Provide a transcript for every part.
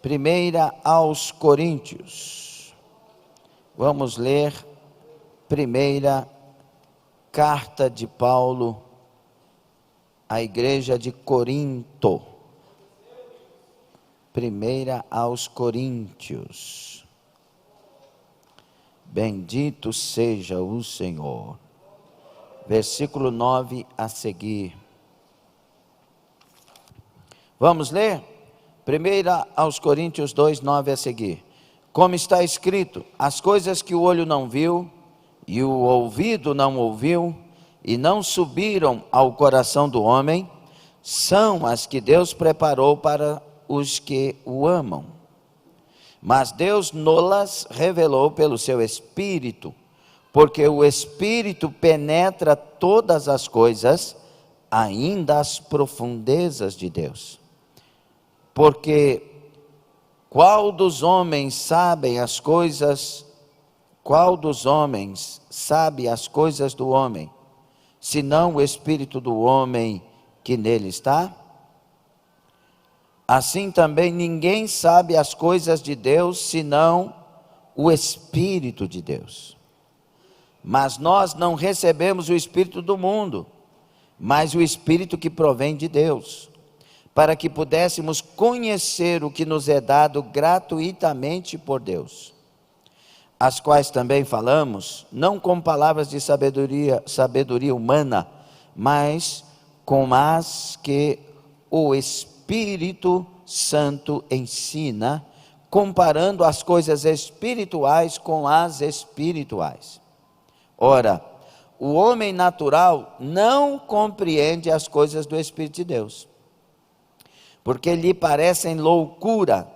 Primeira aos Coríntios. Vamos ler primeira carta de Paulo à igreja de Corinto. Primeira aos Coríntios. Bendito seja o Senhor. Versículo 9 a seguir. Vamos ler? Primeira aos Coríntios 2, 9 a seguir. Como está escrito, as coisas que o olho não viu, e o ouvido não ouviu, e não subiram ao coração do homem, são as que Deus preparou para os que o amam. Mas Deus nolas revelou pelo seu Espírito, porque o Espírito penetra todas as coisas, ainda as profundezas de Deus. Porque qual dos homens sabe as coisas do homem, senão o Espírito do homem que nele está? Assim também ninguém sabe as coisas de Deus, senão o Espírito de Deus. Mas nós não recebemos o Espírito do mundo, mas o Espírito que provém de Deus, para que pudéssemos conhecer o que nos é dado gratuitamente por Deus, as quais também falamos, não com palavras de sabedoria humana, mas com as que o Espírito Santo ensina, comparando as coisas espirituais com as espirituais. Ora, o homem natural não compreende as coisas do Espírito de Deus, porque lhe parecem loucura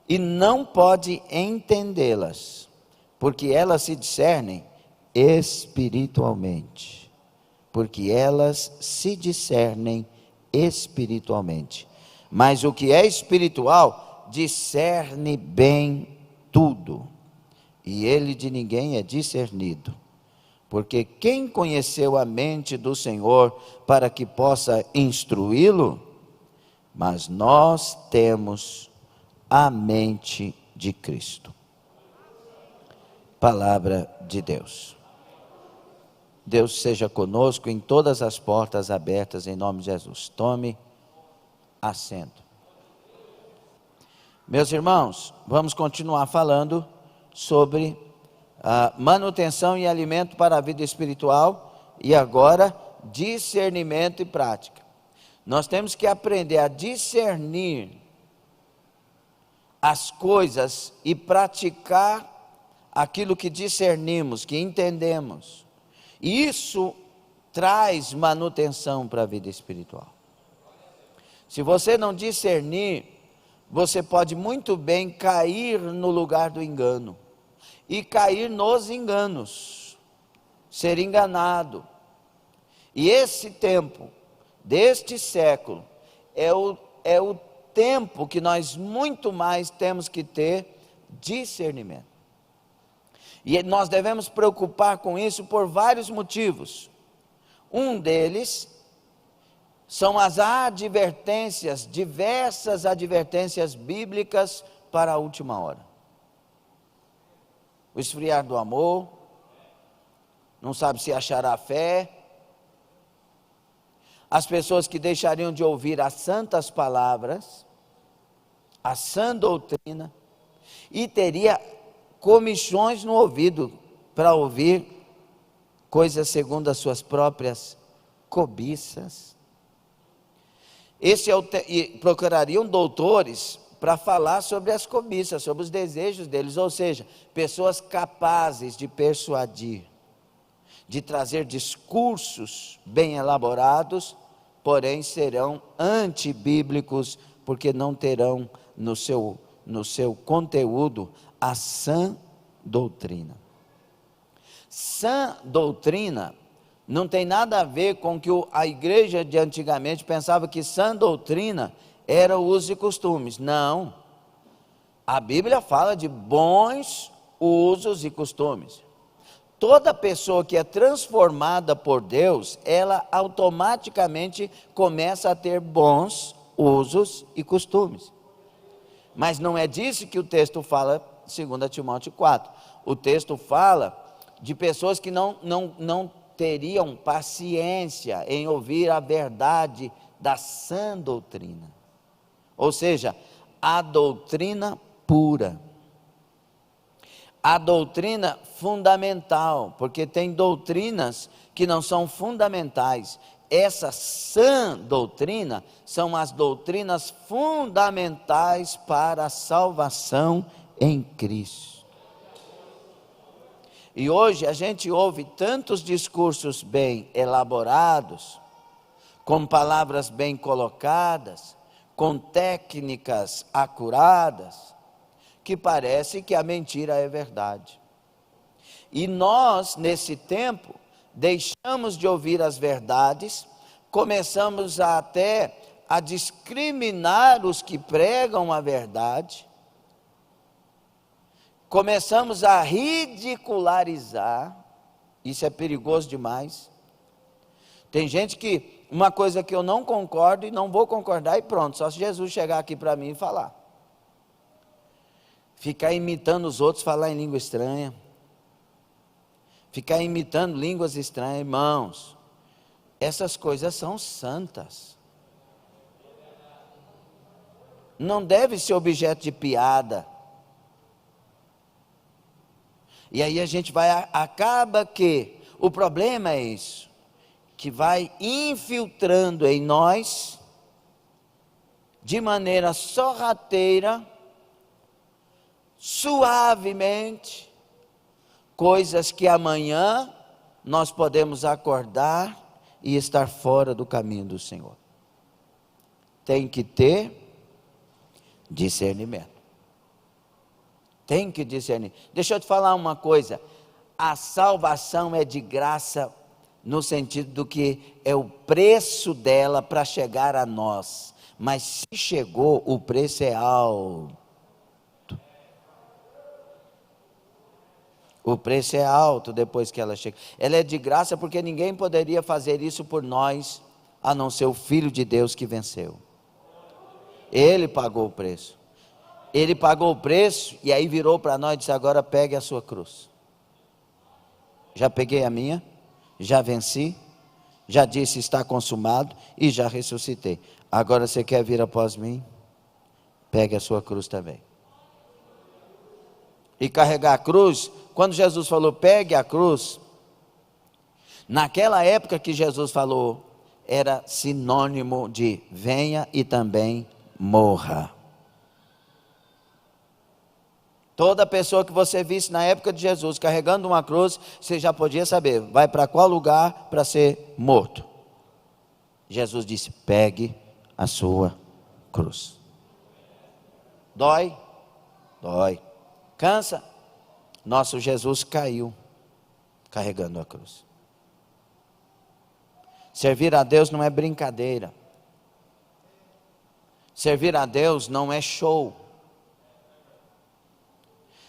e não pode entendê-las, porque elas se discernem espiritualmente. Mas o que é espiritual discerne bem tudo, e ele de ninguém é discernido. Porque quem conheceu a mente do Senhor para que possa instruí-lo? Mas nós temos a mente de Cristo. Palavra de Deus. Deus seja conosco em todas as portas abertas em nome de Jesus. Tome assento. Meus irmãos, vamos continuar falando sobre manutenção e alimento para a vida espiritual, e agora discernimento e prática. Nós temos que aprender a discernir as coisas e praticar aquilo que discernimos, que entendemos. E isso traz manutenção para a vida espiritual. Se você não discernir, você pode muito bem cair no lugar do engano. E cair nos enganos. Ser enganado. E esse tempo, deste século, é o tempo que nós muito mais temos que ter discernimento. E nós devemos preocupar com isso por vários motivos. Um deles são as advertências, diversas advertências bíblicas para a última hora. O esfriar do amor, não sabe se achará fé, as pessoas que deixariam de ouvir as santas palavras, a sã doutrina, e teria comichões no ouvido para ouvir coisas segundo as suas próprias cobiças. E procurariam doutores para falar sobre as cobiças, sobre os desejos deles, ou seja, pessoas capazes de persuadir, de trazer discursos bem elaborados, porém serão antibíblicos, porque não terão no seu conteúdo a sã doutrina. Sã doutrina não tem nada a ver com que a igreja de antigamente pensava que sã doutrina era o uso e costumes. Não. A Bíblia fala de bons usos e costumes. Toda pessoa que é transformada por Deus, ela automaticamente começa a ter bons usos e costumes. Mas não é disso que o texto fala, 2 Timóteo 4. O texto fala de pessoas que não teriam paciência em ouvir a verdade da sã doutrina. Ou seja, a doutrina pura. A doutrina fundamental, porque tem doutrinas que não são fundamentais. Essa sã doutrina são as doutrinas fundamentais para a salvação em Cristo. E hoje a gente ouve tantos discursos bem elaborados, com palavras bem colocadas, com técnicas acuradas, que parece que a mentira é verdade. E nós, nesse tempo, deixamos de ouvir as verdades, começamos até a discriminar os que pregam a verdade, começamos a ridicularizar, isso é perigoso demais. Tem gente que, uma coisa que eu não concordo e não vou concordar e pronto, só se Jesus chegar aqui para mim e falar. Ficar imitando os outros falar em língua estranha. Ficar imitando línguas estranhas, irmãos. Essas coisas são santas. Não deve ser objeto de piada. E aí a gente acaba que o problema é isso, que vai infiltrando em nós, de maneira sorrateira, suavemente, coisas que amanhã nós podemos acordar e estar fora do caminho do Senhor. Tem que ter discernimento. Tem que discernir. Deixa eu te falar uma coisa. A salvação é de graça, no sentido do que é o preço dela para chegar a nós. Mas se chegou, o preço é alto. O preço é alto depois que ela chega. Ela é de graça porque ninguém poderia fazer isso por nós, a não ser o Filho de Deus que venceu. Ele pagou o preço. Ele pagou o preço e aí virou para nós e disse: agora pegue a sua cruz. Já peguei a minha, já venci, já disse está consumado e já ressuscitei. Agora você quer vir após mim? Pegue a sua cruz também. E carregar a cruz, quando Jesus falou pegue a cruz, naquela época que Jesus falou, era sinônimo de venha e também morra. Toda pessoa que você visse na época de Jesus carregando uma cruz, você já podia saber, vai para qual lugar para ser morto. Jesus disse, pegue a sua cruz. Dói? Dói. Cansa? Nosso Jesus caiu carregando a cruz. Servir a Deus não é brincadeira. Servir a Deus não é show.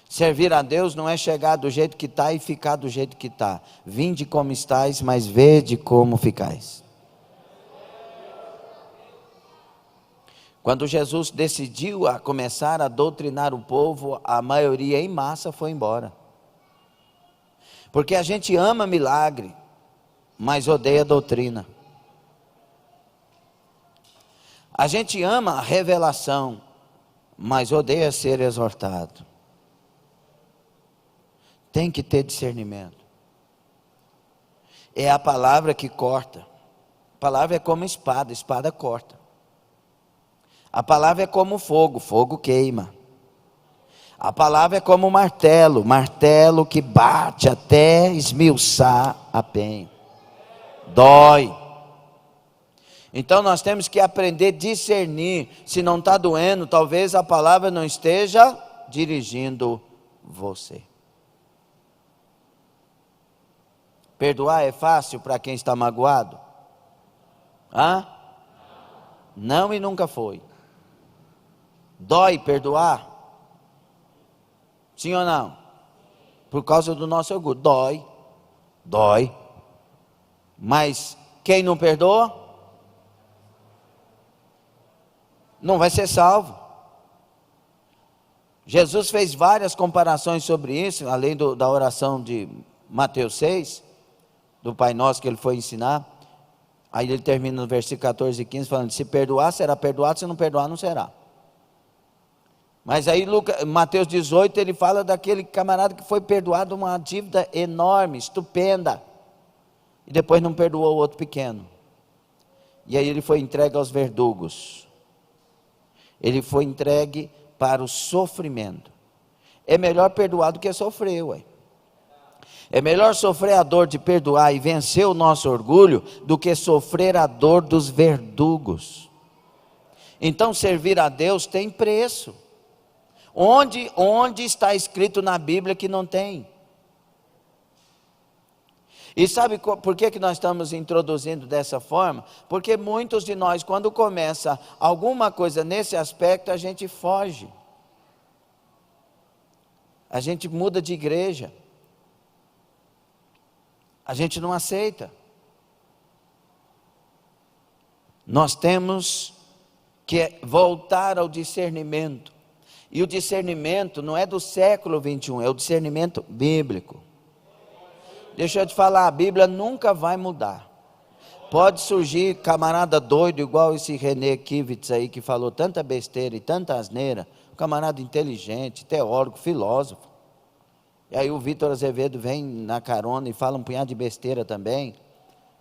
Servir a Deus não é chegar do jeito que está e ficar do jeito que está. Vinde como estáis, mas vede como ficais. Quando Jesus decidiu a começar a doutrinar o povo, a maioria em massa foi embora. Porque a gente ama milagre, mas odeia doutrina. A gente ama a revelação, mas odeia ser exortado. Tem que ter discernimento. É a palavra que corta. A palavra é como espada, espada corta. A palavra é como fogo, fogo queima. A palavra é como martelo, martelo que bate até esmiuçar a penha. Dói. Então nós temos que aprender a discernir. Se não está doendo, talvez a palavra não esteja dirigindo você. Perdoar é fácil para quem está magoado? Hã? Não e nunca foi. Dói perdoar? Sim ou não? Por causa do nosso orgulho. Dói. Dói. Mas quem não perdoa? Não vai ser salvo. Jesus fez várias comparações sobre isso, além da oração de Mateus 6, do Pai Nosso que ele foi ensinar. Aí ele termina no versículo 14 e 15 falando: se perdoar, será perdoado, se não perdoar, não será. Mas aí Mateus 18, ele fala daquele camarada que foi perdoado uma dívida enorme, estupenda, e depois não perdoou o outro pequeno. E aí ele foi entregue aos verdugos. Ele foi entregue para o sofrimento. É melhor perdoar do que sofrer, ué. É melhor sofrer a dor de perdoar e vencer o nosso orgulho do que sofrer a dor dos verdugos. Então servir a Deus tem preço. Onde está escrito na Bíblia que não tem? E sabe por que nós estamos introduzindo dessa forma? Porque muitos de nós, quando começa alguma coisa nesse aspecto, a gente foge. A gente muda de igreja. A gente não aceita. Nós temos que voltar ao discernimento. E o discernimento não é do século 21, é o discernimento bíblico. Deixa eu te falar, a Bíblia nunca vai mudar. Pode surgir camarada doido, igual esse René Kivitz aí, que falou tanta besteira e tanta asneira. Um camarada inteligente, teólogo, filósofo. E aí o Vitor Azevedo vem na carona e fala um punhado de besteira também.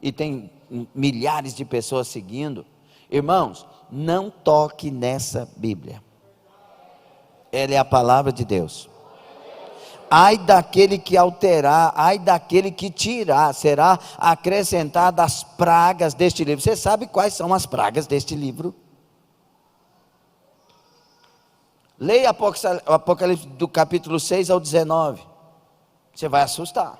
E tem milhares de pessoas seguindo. Irmãos, não toque nessa Bíblia. Ela é a palavra de Deus. Ai daquele que alterar, ai daquele que tirar, será acrescentada as pragas deste livro. Você sabe quais são as pragas deste livro? Leia o Apocalipse do capítulo 6 ao 19. Você vai assustar.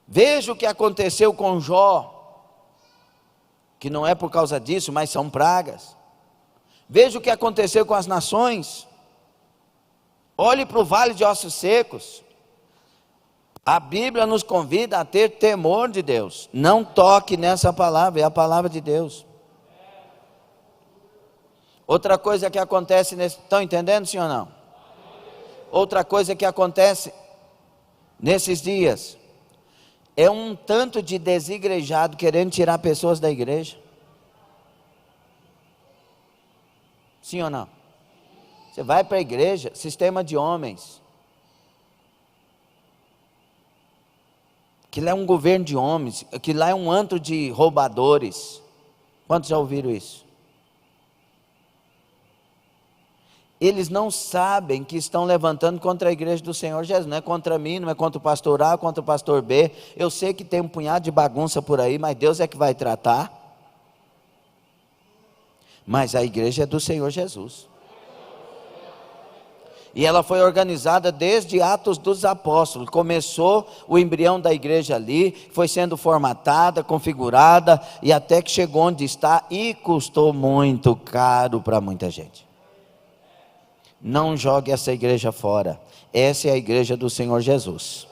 Veja o que aconteceu com Jó, que não é por causa disso, mas são pragas. Veja o que aconteceu com as nações. Olhe para o vale de ossos secos. A Bíblia nos convida a ter temor de Deus. Não toque nessa palavra, é a palavra de Deus. Outra coisa que acontece estão entendendo, sim ou não? Outra coisa que acontece nesses dias é um tanto de desigrejado querendo tirar pessoas da igreja. Sim ou não? Você vai para a igreja, sistema de homens. Que lá é um governo de homens, que lá é um antro de roubadores. Quantos já ouviram isso? Eles não sabem que estão levantando contra a igreja do Senhor Jesus. Não é contra mim, não é contra o pastor A, contra o pastor B. Eu sei que tem um punhado de bagunça por aí, mas Deus é que vai tratar. Mas a igreja é do Senhor Jesus. E ela foi organizada desde Atos dos Apóstolos. Começou o embrião da igreja ali, foi sendo formatada, configurada, e até que chegou onde está, e custou muito caro para muita gente. Não jogue essa igreja fora. Essa é a igreja do Senhor Jesus.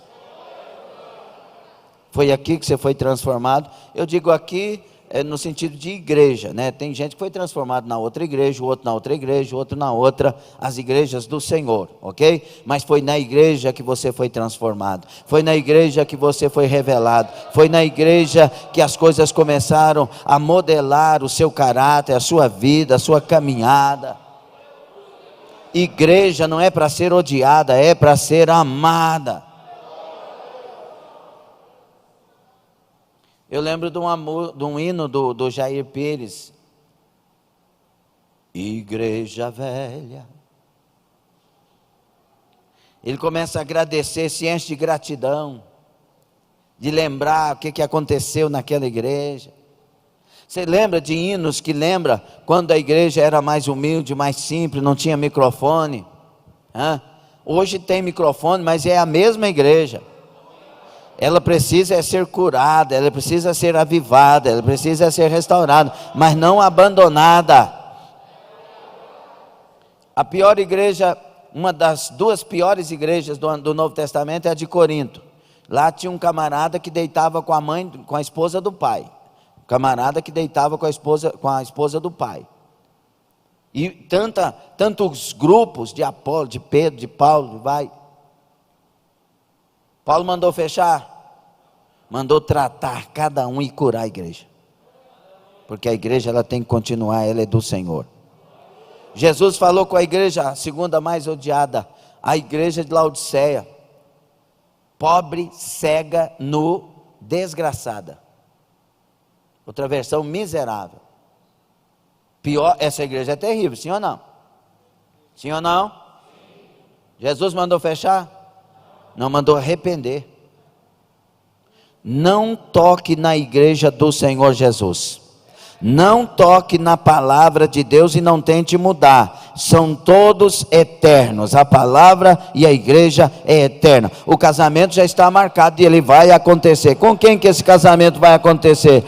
Foi aqui que você foi transformado. Eu digo aqui no sentido de igreja, né? Tem gente que foi transformado na outra igreja, o outro na outra igreja, o outro na outra, as igrejas do Senhor, ok? Mas foi na igreja que você foi transformado, foi na igreja que você foi revelado, foi na igreja que as coisas começaram a modelar o seu caráter, a sua vida, a sua caminhada. Igreja não é para ser odiada, é para ser amada. Eu lembro de um hino do Jair Pires. Igreja velha. Ele começa a agradecer, se enche de gratidão, de lembrar o que aconteceu naquela igreja. Você lembra de hinos que lembra quando a igreja era mais humilde, mais simples, não tinha microfone? Hoje tem microfone, mas é a mesma igreja. Ela precisa ser curada, ela precisa ser avivada, ela precisa ser restaurada, mas não abandonada. A pior igreja, uma das duas piores igrejas do Novo Testamento é a de Corinto. Lá tinha um camarada que deitava com a esposa do pai. Camarada que deitava com a esposa do pai. E tantos grupos de Apolo, de Pedro, de Paulo, vai. Paulo mandou fechar? Mandou tratar cada um e curar a igreja. Porque a igreja ela tem que continuar, ela é do Senhor. Jesus falou com a igreja, a segunda mais odiada, a igreja de Laodiceia. Pobre, cega, nu, desgraçada. Outra versão, miserável. Pior, essa igreja é terrível, sim ou não? Sim ou não? Jesus mandou fechar? Não, mandou arrepender. Não toque na igreja do Senhor Jesus. Não toque na palavra de Deus e não tente mudar. São todos eternos. A palavra e a igreja é eterna. O casamento já está marcado e ele vai acontecer. Com quem que esse casamento vai acontecer?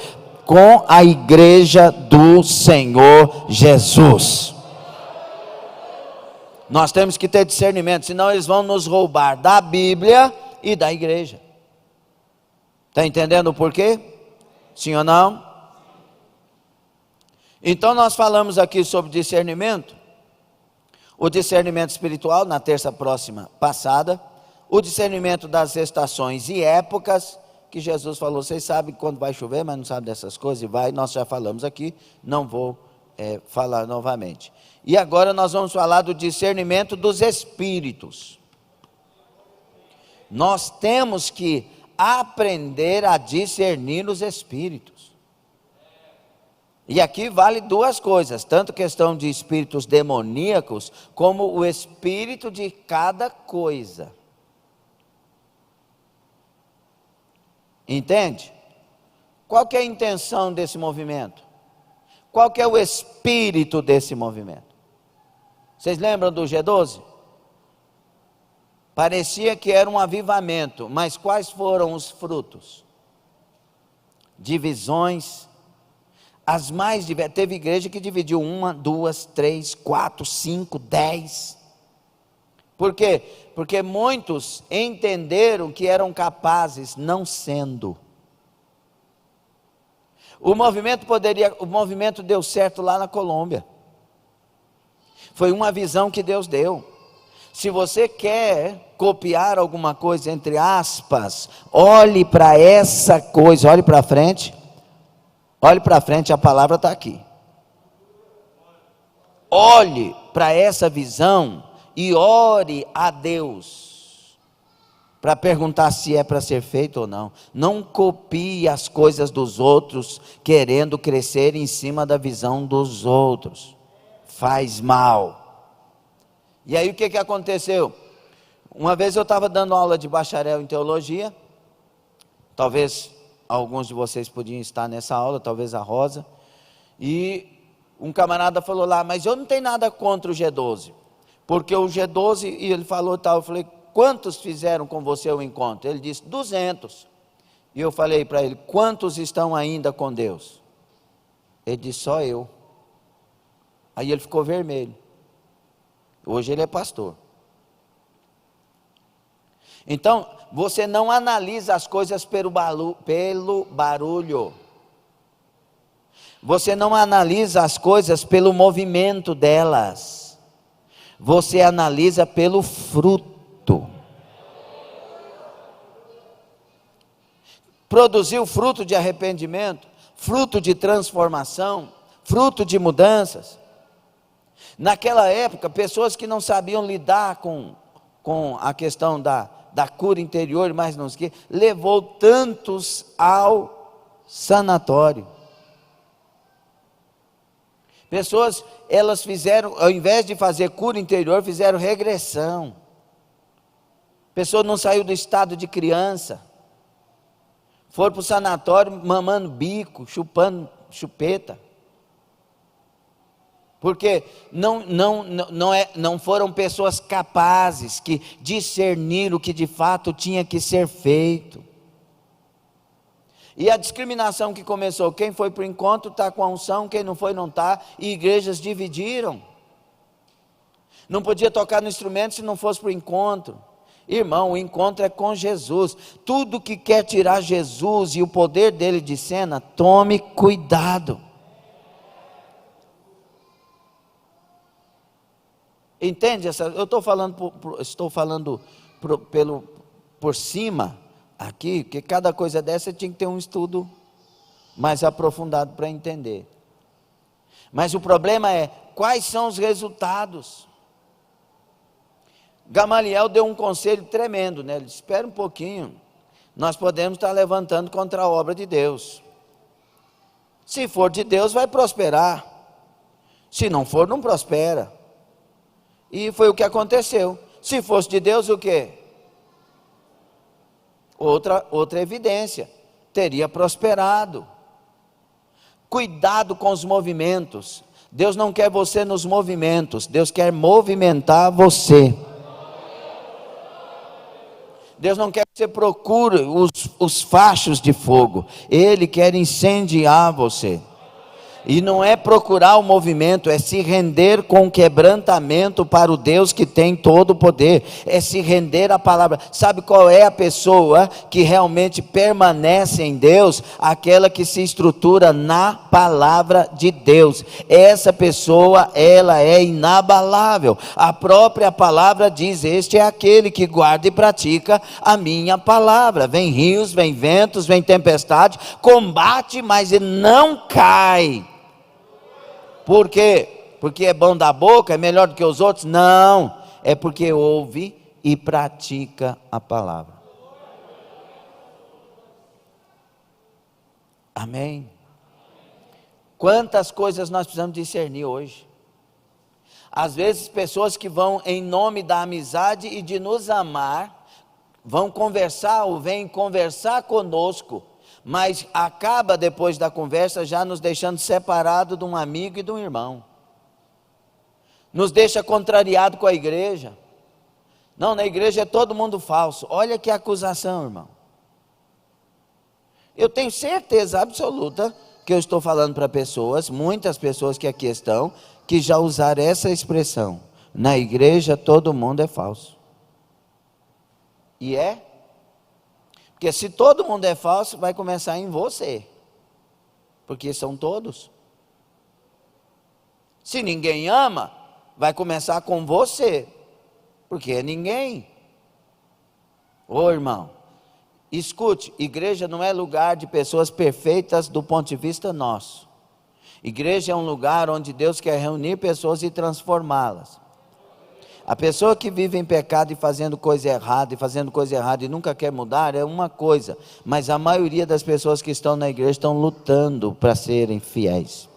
Com a igreja do Senhor Jesus. Nós temos que ter discernimento, senão eles vão nos roubar da Bíblia e da igreja. Está entendendo o porquê? Sim ou não? Então nós falamos aqui sobre discernimento, o discernimento espiritual na terça próxima passada, o discernimento das estações e épocas, que Jesus falou, vocês sabem quando vai chover, mas não sabem dessas coisas, e vai, nós já falamos aqui, não vou falar novamente. E agora nós vamos falar do discernimento dos espíritos. Nós temos que aprender a discernir os espíritos. E aqui vale duas coisas, tanto questão de espíritos demoníacos, como o espírito de cada coisa. Entende? Qual que é a intenção desse movimento? Qual que é o espírito desse movimento? Vocês lembram do G12? Parecia que era um avivamento, mas quais foram os frutos? Divisões. As mais diversas, teve igreja que dividiu 1, 2, 3, 4, 5, 10. Por quê? Porque muitos entenderam que eram capazes, não sendo. O movimento deu certo lá na Colômbia. Foi uma visão que Deus deu. Se você quer copiar alguma coisa, entre aspas, olhe para essa coisa, olhe para frente. Olhe para frente, a palavra está aqui. Olhe para essa visão e ore a Deus para perguntar se é para ser feito ou não. Não copie as coisas dos outros querendo crescer em cima da visão dos outros. Faz mal. E aí o que aconteceu? Uma vez eu estava dando aula de bacharel em teologia, talvez alguns de vocês podiam estar nessa aula, talvez a Rosa, e um camarada falou lá, mas eu não tenho nada contra o G12, porque o G12, e ele falou tal, eu falei, quantos fizeram com você o encontro? Ele disse, 200, e eu falei para ele, quantos estão ainda com Deus? Ele disse, só eu. Aí ele ficou vermelho, hoje ele é pastor. Então, você não analisa as coisas pelo barulho. Você não analisa as coisas pelo movimento delas. Você analisa pelo fruto. Produziu fruto de arrependimento, fruto de transformação, fruto de mudanças. Naquela época, pessoas que não sabiam lidar com a questão da cura interior, mas não sei o que, levou tantos ao sanatório. Pessoas, elas fizeram, ao invés de fazer cura interior, fizeram regressão. Pessoa não saiu do estado de criança, foram para o sanatório mamando bico, chupando chupeta. Porque não foram pessoas capazes que discerniram o que de fato tinha que ser feito. E a discriminação que começou, quem foi para o encontro está com a unção, quem não foi não está, e igrejas dividiram. Não podia tocar no instrumento se não fosse para o encontro. Irmão, o encontro é com Jesus. Tudo que quer tirar Jesus e o poder dele de cena, tome cuidado. Entende? Eu estou falando por cima aqui, que cada coisa dessa tinha que ter um estudo mais aprofundado para entender. Mas o problema é, quais são os resultados? Gamaliel deu um conselho tremendo, né? Ele disse, espera um pouquinho, nós podemos estar levantando contra a obra de Deus. Se for de Deus, vai prosperar. Se não for, não prospera. E foi o que aconteceu. Se fosse de Deus, o quê? Outra evidência, teria prosperado. Cuidado com os movimentos. Deus não quer você nos movimentos, Deus quer movimentar você. Deus não quer que você procure os fachos de fogo, Ele quer incendiar você. E não é procurar o movimento, é se render com quebrantamento para o Deus que tem todo o poder, é se render à palavra. Sabe qual é a pessoa que realmente permanece em Deus? Aquela que se estrutura na palavra de Deus. Essa pessoa, ela é inabalável. A própria palavra diz, este é aquele que guarda e pratica a minha palavra. Vem rios, vem ventos, vem tempestade, combate, mas ele não cai. Por quê? Porque é bom da boca, é melhor do que os outros? Não, é porque ouve e pratica a palavra. Amém? Quantas coisas nós precisamos discernir hoje? Às vezes pessoas que vão em nome da amizade e de nos amar, vão conversar ou vêm conversar conosco, mas acaba depois da conversa já nos deixando separado de um amigo e de um irmão. Nos deixa contrariado com a igreja. Não, na igreja é todo mundo falso. Olha que acusação, irmão. Eu tenho certeza absoluta que eu estou falando para pessoas, muitas pessoas que aqui estão, que já usaram essa expressão. Na igreja todo mundo é falso. E é? Porque se todo mundo é falso, vai começar em você. Porque são todos. Se ninguém ama, vai começar com você. Porque é ninguém. Ô irmão, escute, igreja não é lugar de pessoas perfeitas do ponto de vista nosso. Igreja é um lugar onde Deus quer reunir pessoas e transformá-las. A pessoa que vive em pecado e fazendo coisa errada e nunca quer mudar é uma coisa, mas a maioria das pessoas que estão na igreja estão lutando para serem fiéis.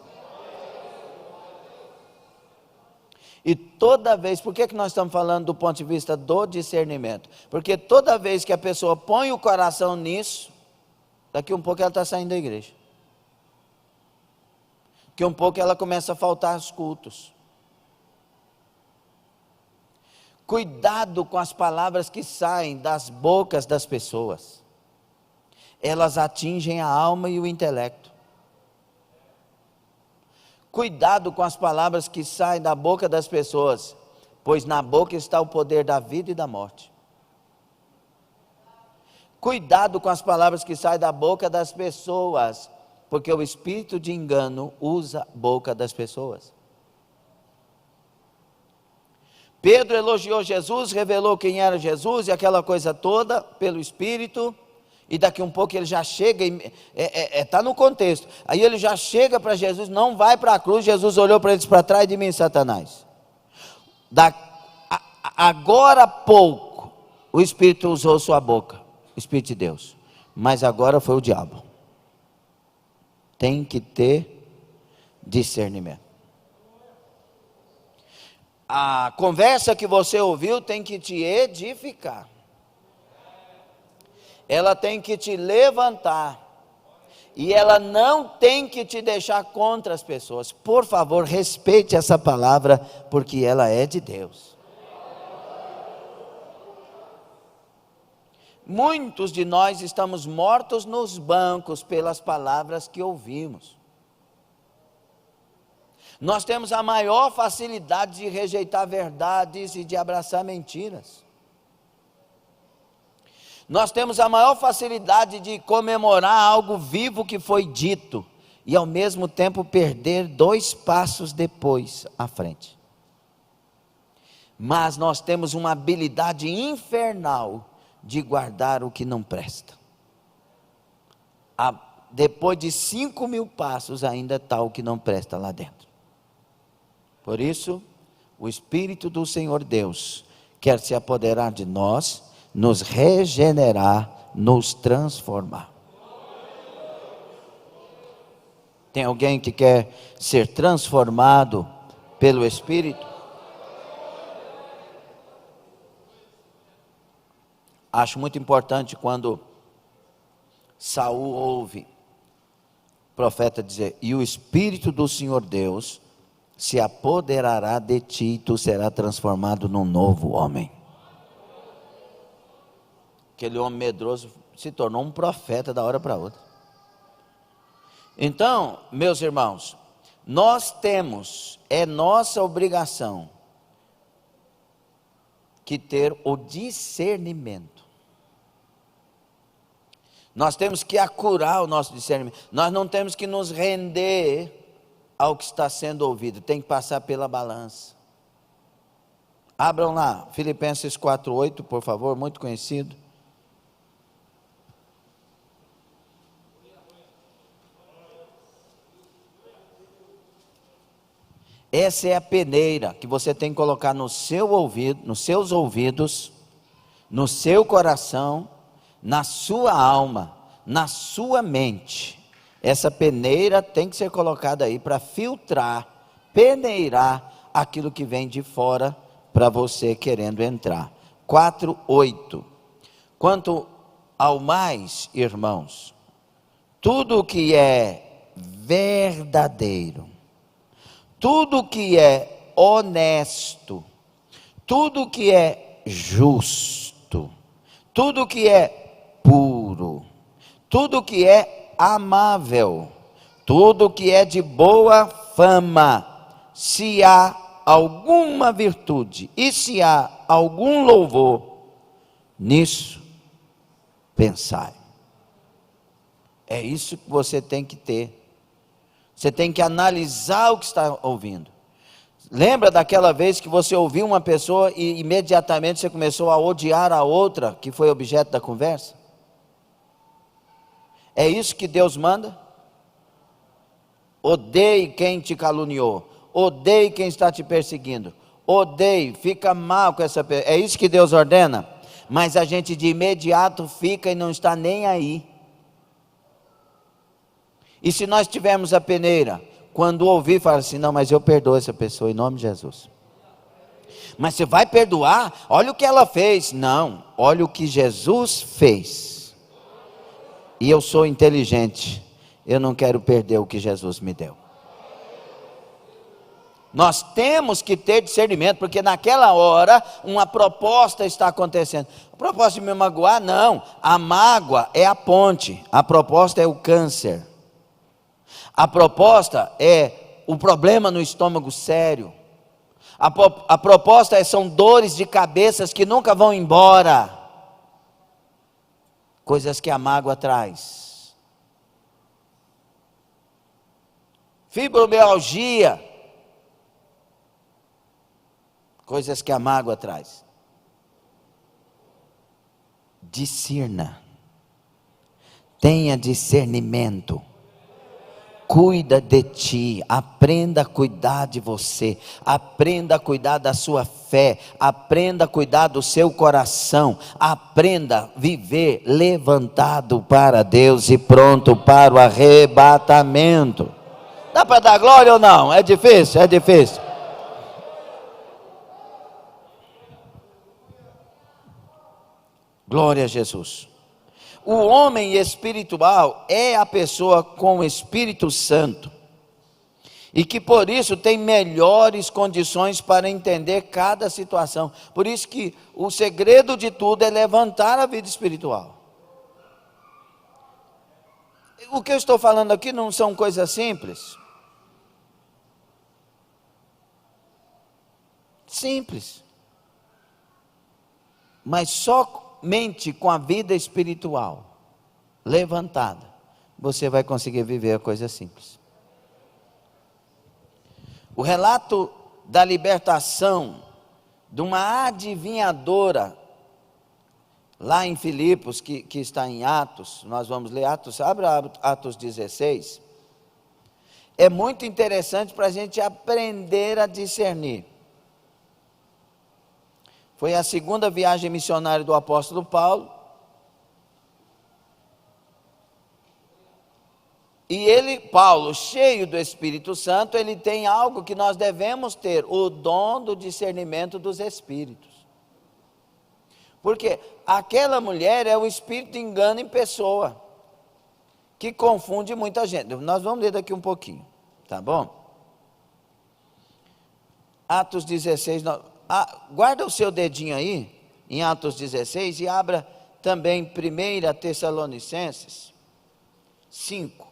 E toda vez, por que nós estamos falando do ponto de vista do discernimento? Porque toda vez que a pessoa põe o coração nisso, daqui um pouco ela está saindo da igreja. Daqui um pouco ela começa a faltar aos cultos. Cuidado com as palavras que saem das bocas das pessoas. Elas atingem a alma e o intelecto. Cuidado com as palavras que saem da boca das pessoas, pois na boca está o poder da vida e da morte. Cuidado com as palavras que saem da boca das pessoas, porque o espírito de engano usa a boca das pessoas. Pedro elogiou Jesus, revelou quem era Jesus e aquela coisa toda pelo Espírito, e daqui um pouco ele já chega, está no contexto, aí ele já chega para Jesus, não vai para a cruz. Jesus olhou para eles, para trás de mim, Satanás. Agora há pouco, o Espírito usou sua boca, o Espírito de Deus, mas agora foi o diabo. Tem que ter discernimento. A conversa que você ouviu tem que te edificar. Ela tem que te levantar. E ela não tem que te deixar contra as pessoas. Por favor, respeite essa palavra, porque ela é de Deus. Muitos de nós estamos mortos nos bancos pelas palavras que ouvimos. Nós temos a maior facilidade de rejeitar verdades e de abraçar mentiras. Nós temos a maior facilidade de comemorar algo vivo que foi dito e ao mesmo tempo perder 2 passos depois à frente. mas nós temos uma habilidade infernal de guardar o que não presta. Depois de 5.000 passos ainda está o que não presta lá dentro. Por isso, o Espírito do Senhor Deus quer se apoderar de nós, nos regenerar, nos transformar. Tem alguém que quer ser transformado pelo Espírito? Acho muito importante quando Saul ouve o profeta dizer: e o Espírito do Senhor Deus se apoderará de ti, e tu serás transformado num novo homem. Aquele homem medroso se tornou um profeta da hora para outra. Então, meus irmãos, nós temos, é nossa obrigação, que ter o discernimento. Nós temos que acurar o nosso discernimento. Nós não temos que nos render ao que está sendo ouvido. Tem que passar pela balança. Abram lá, Filipenses 4:8, por favor, muito conhecido. Essa é a peneira que você tem que colocar no seu ouvido, nos seus ouvidos, no seu coração, na sua alma, na sua mente. Essa peneira tem que ser colocada aí para filtrar, peneirar aquilo que vem de fora para você querendo entrar. 4:8. Quanto ao mais, irmãos, tudo que é verdadeiro, tudo que é honesto, tudo que é justo, tudo que é puro, tudo que é amável, tudo que é de boa fama, se há alguma virtude e se há algum louvor, nisso pensai. É isso que você tem que ter. Você tem que analisar o que está ouvindo. Lembra daquela vez que você ouviu uma pessoa e imediatamente você começou a odiar a outra que foi objeto da conversa? É isso que Deus manda? Odeie quem te caluniou, odeie quem está te perseguindo, odeie, fica mal com essa pessoa. É isso que Deus ordena? Mas a gente de imediato fica e não está nem aí. E se nós tivermos a peneira, quando ouvir, fala assim: não, mas eu perdoo essa pessoa em nome de Jesus. Mas você vai perdoar? Olha o que ela fez. Não, olha o que Jesus fez. E eu sou inteligente, eu não quero perder o que Jesus me deu. Nós temos que ter discernimento, porque naquela hora uma proposta está acontecendo. A proposta de me magoar? Não, a mágoa é a ponte, a proposta é o câncer. A proposta é o problema no estômago sério. A proposta são dores de cabeças que nunca vão embora. Coisas que a mágoa traz. Fibromialgia. Coisas que a mágoa traz. Discirna. Tenha discernimento. Cuida de ti, aprenda a cuidar de você, aprenda a cuidar da sua fé, aprenda a cuidar do seu coração, aprenda a viver levantado para Deus e pronto para o arrebatamento. Dá para dar glória ou não? É difícil, é difícil. Glória a Jesus. O homem espiritual é a pessoa com o Espírito Santo, e que por isso tem melhores condições para entender cada situação. Por isso que o segredo de tudo é levantar a vida espiritual. O que eu estou falando aqui não são coisas simples. Simples. Mas somente com a vida espiritual levantada, você vai conseguir viver a coisa simples. O relato da libertação de uma adivinhadora, lá em Filipos, que está em Atos. Nós vamos ler Atos, abra Atos 16. É muito interessante para a gente aprender a discernir. Foi a segunda viagem missionária do apóstolo Paulo. E ele, Paulo, cheio do Espírito Santo, ele tem algo que nós devemos ter: o dom do discernimento dos espíritos. Porque aquela mulher é o espírito de engano em pessoa, que confunde muita gente. Nós vamos ler daqui um pouquinho, tá bom? Atos 16, guarda o seu dedinho aí, em Atos 16, e abra também 1 Tessalonicenses 5.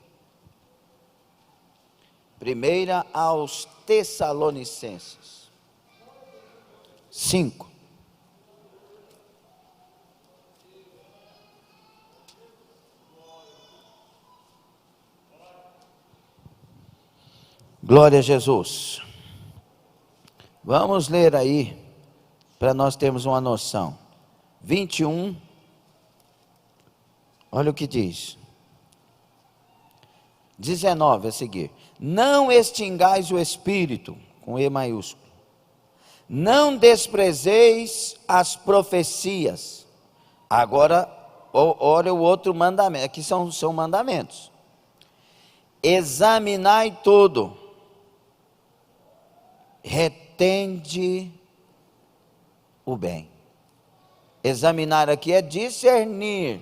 1 aos Tessalonicenses 5. Glória a Jesus. Vamos ler aí, para nós termos uma noção. 21, olha o que diz. 19 a seguir. Não extingais o Espírito, com E maiúsculo. Não desprezeis as profecias. Agora, olha o outro mandamento. Aqui são mandamentos. Examinai tudo. Retende o bem. Examinar aqui é discernir.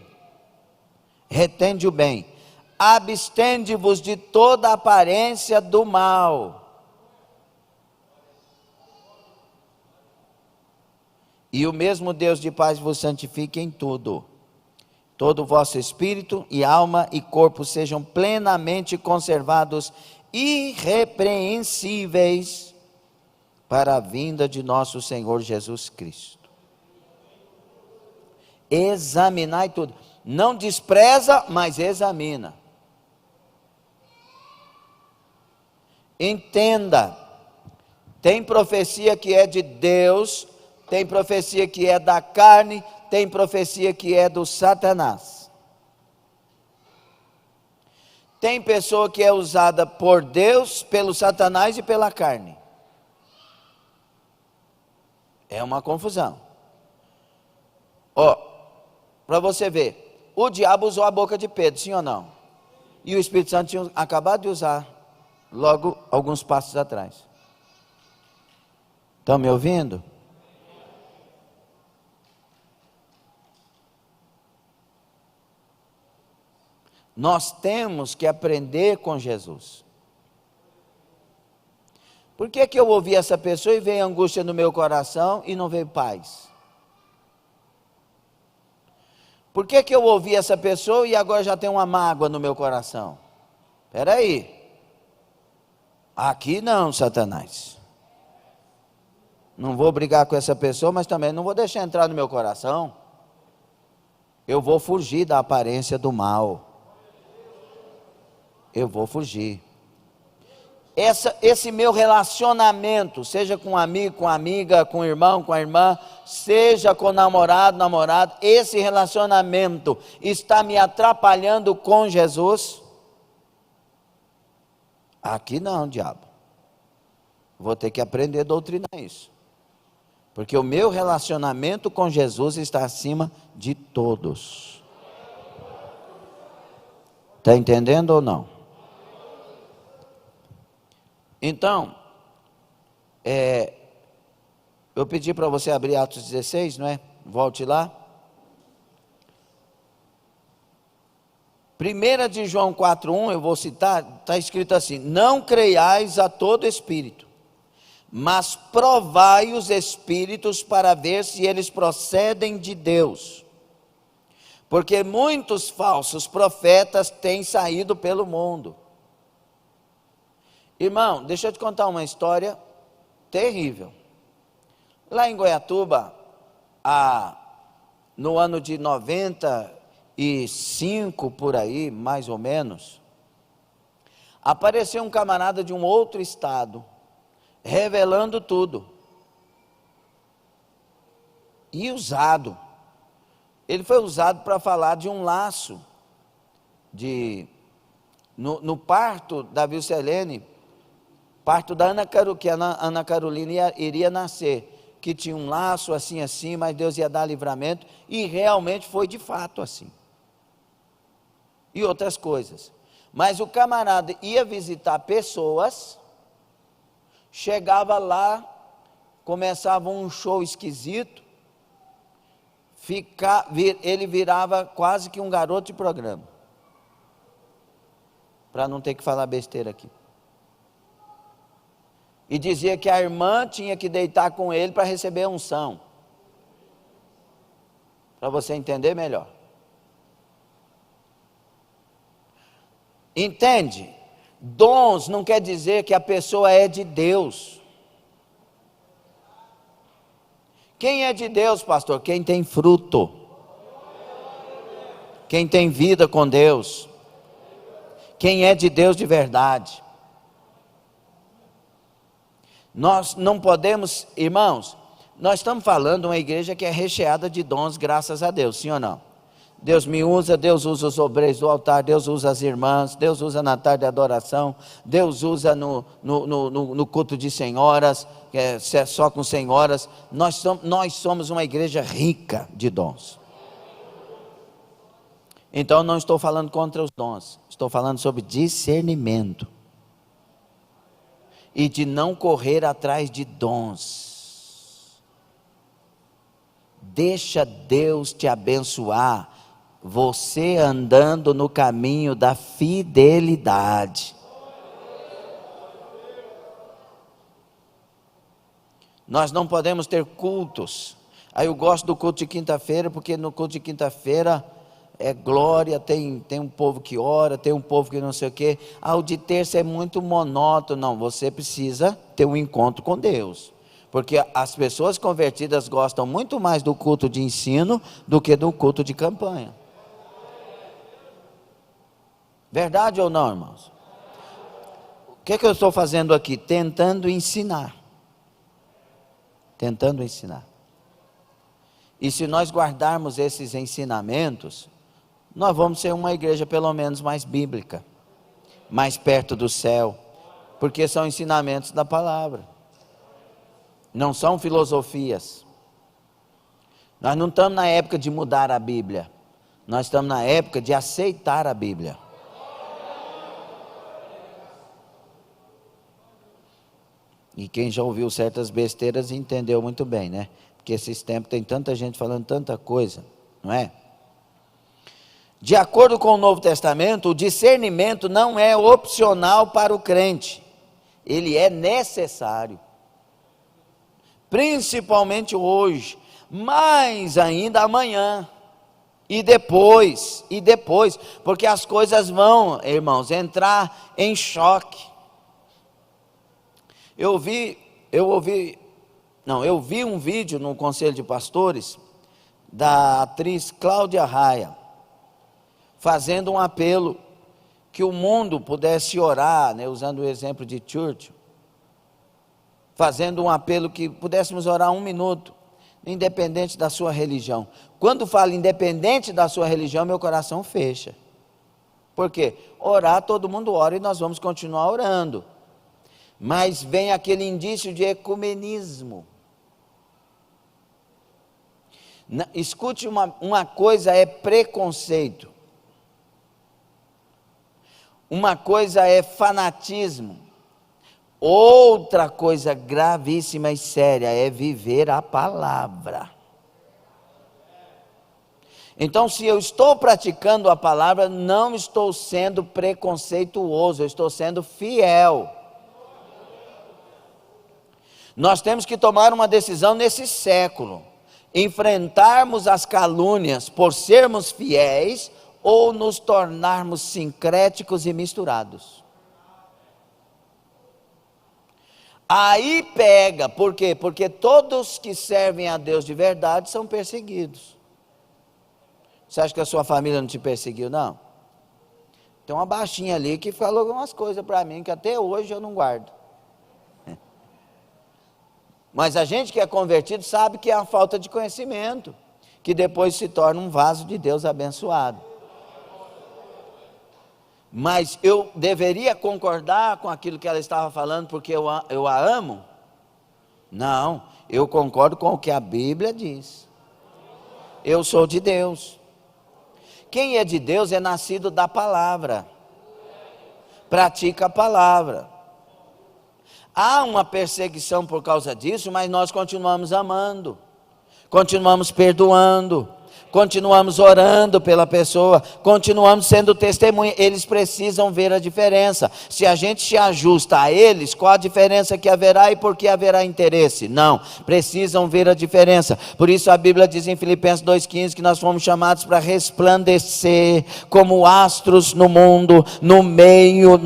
Retende o bem. Abstende-vos de toda aparência do mal. E o mesmo Deus de paz vos santifique em tudo. Todo o vosso espírito e alma e corpo sejam plenamente conservados, irrepreensíveis, para a vinda de nosso Senhor Jesus Cristo. Examinai tudo. Não despreza, mas examina. Entenda. Tem profecia que é de Deus, tem profecia que é da carne, tem profecia que é do Satanás. Tem pessoa que é usada por Deus, pelo Satanás e pela carne. É uma confusão. Para você ver, o diabo usou a boca de Pedro, sim ou não? E o Espírito Santo tinha acabado de usar, logo alguns passos atrás. Estão me ouvindo? Nós temos que aprender com Jesus. Por que eu ouvi essa pessoa e veio angústia no meu coração e não veio paz? Por que eu ouvi essa pessoa e agora já tem uma mágoa no meu coração? Espera aí. Aqui não, Satanás. Não vou brigar com essa pessoa, mas também não vou deixar entrar no meu coração. Eu vou fugir da aparência do mal. Eu vou fugir. Esse meu relacionamento, seja com um amigo, com amiga, com irmão, com a irmã, seja com namorado, namorada, esse relacionamento está me atrapalhando com Jesus? Aqui não, diabo. Vou ter que aprender a doutrinar isso. Porque o meu relacionamento com Jesus está acima de todos. Está entendendo ou não? Então, eu pedi para você abrir Atos 16, não é? Volte lá. 1 de João 4,1, eu vou citar, está escrito assim: não creiais a todo espírito, mas provai os espíritos para ver se eles procedem de Deus. Porque muitos falsos profetas têm saído pelo mundo. Irmão, deixa eu te contar uma história terrível. Lá em Goiatuba, no ano de 95, por aí, mais ou menos, apareceu um camarada de um outro estado, revelando tudo. e usado. Ele foi usado para falar de um laço, no parto da Vilcelene, parto da que a Ana Carolina iria nascer, que tinha um laço assim, mas Deus ia dar livramento, e realmente foi de fato assim. E outras coisas. Mas o camarada ia visitar pessoas, chegava lá, começava um show esquisito, ele virava quase que um garoto de programa, para não ter que falar besteira aqui. E dizia que a irmã tinha que deitar com ele para receber a unção. Para você entender melhor. Entende? Dons não quer dizer que a pessoa é de Deus. Quem é de Deus, pastor? Quem tem fruto. Quem tem vida com Deus. Quem é de Deus de verdade. Nós não podemos, irmãos, nós estamos falando de uma igreja que é recheada de dons, graças a Deus, sim ou não? Deus me usa, Deus usa os obreiros do altar, Deus usa as irmãs, Deus usa na tarde de adoração, Deus usa no culto de senhoras, só com senhoras. Nós somos uma igreja rica de dons. Então não estou falando contra os dons, estou falando sobre discernimento. E de não correr atrás de dons. Deixa Deus te abençoar, você andando no caminho da fidelidade. Nós não podemos ter cultos. Aí eu gosto do culto de quinta-feira, porque no culto de quinta-feira é glória, tem um povo que ora, tem um povo que não sei o quê. O de terça é muito monótono. Não, você precisa ter um encontro com Deus, porque as pessoas convertidas gostam muito mais do culto de ensino do que do culto de campanha. Verdade ou não, irmãos? O que eu estou fazendo aqui? Tentando ensinar. Tentando ensinar. E se nós guardarmos esses ensinamentos, nós vamos ser uma igreja pelo menos mais bíblica, mais perto do céu, porque são ensinamentos da palavra, não são filosofias. Nós não estamos na época de mudar a Bíblia, nós estamos na época de aceitar a Bíblia. E quem já ouviu certas besteiras entendeu muito bem, né? Porque esses tempos tem tanta gente falando tanta coisa, não é? De acordo com o Novo Testamento, o discernimento não é opcional para o crente, ele é necessário, principalmente hoje, mais ainda amanhã, e depois, porque as coisas vão, irmãos, entrar em choque. Eu vi um vídeo no Conselho de Pastores, da atriz Cláudia Raia, fazendo um apelo, que o mundo pudesse orar, né, usando o exemplo de Churchill, fazendo um apelo que pudéssemos orar 1 minuto, independente da sua religião. Quando falo independente da sua religião, meu coração fecha. Por quê? Orar, todo mundo ora e nós vamos continuar orando. Mas vem aquele indício de ecumenismo. Escute, uma coisa é preconceito, uma coisa é fanatismo, outra coisa gravíssima e séria é viver a palavra. Então, se eu estou praticando a palavra, não estou sendo preconceituoso, eu estou sendo fiel. Nós temos que tomar uma decisão nesse século, enfrentarmos as calúnias por sermos fiéis ou nos tornarmos sincréticos e misturados. Aí pega, por quê? Porque todos que servem a Deus de verdade são perseguidos. Você acha que a sua família não te perseguiu, não? Tem uma baixinha ali que falou algumas coisas para mim que até hoje eu não guardo. Mas a gente que é convertido sabe que é a falta de conhecimento, que depois se torna um vaso de Deus abençoado. Mas eu deveria concordar com aquilo que ela estava falando porque eu a amo? Não, eu concordo com o que a Bíblia diz. Eu sou de Deus. Quem é de Deus é nascido da palavra, pratica a palavra. Há uma perseguição por causa disso, mas nós continuamos amando, continuamos perdoando, continuamos orando pela pessoa, continuamos sendo testemunha. Eles precisam ver a diferença. Se a gente se ajusta a eles, qual a diferença que haverá e por que haverá interesse? Não, precisam ver a diferença. Por isso a Bíblia diz em Filipenses 2,15 que nós fomos chamados para resplandecer como astros no mundo, no meio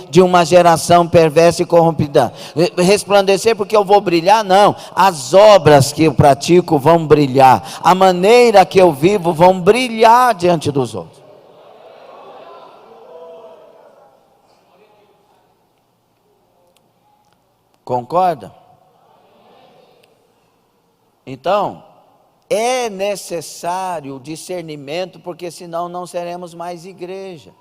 de uma geração perversa e corrompida. Resplandecer porque eu vou brilhar? Não, as obras que eu pratico vão brilhar. A maneira que eu vivo vão brilhar diante dos outros. Concorda? Então, é necessário discernimento, porque senão não seremos mais igreja.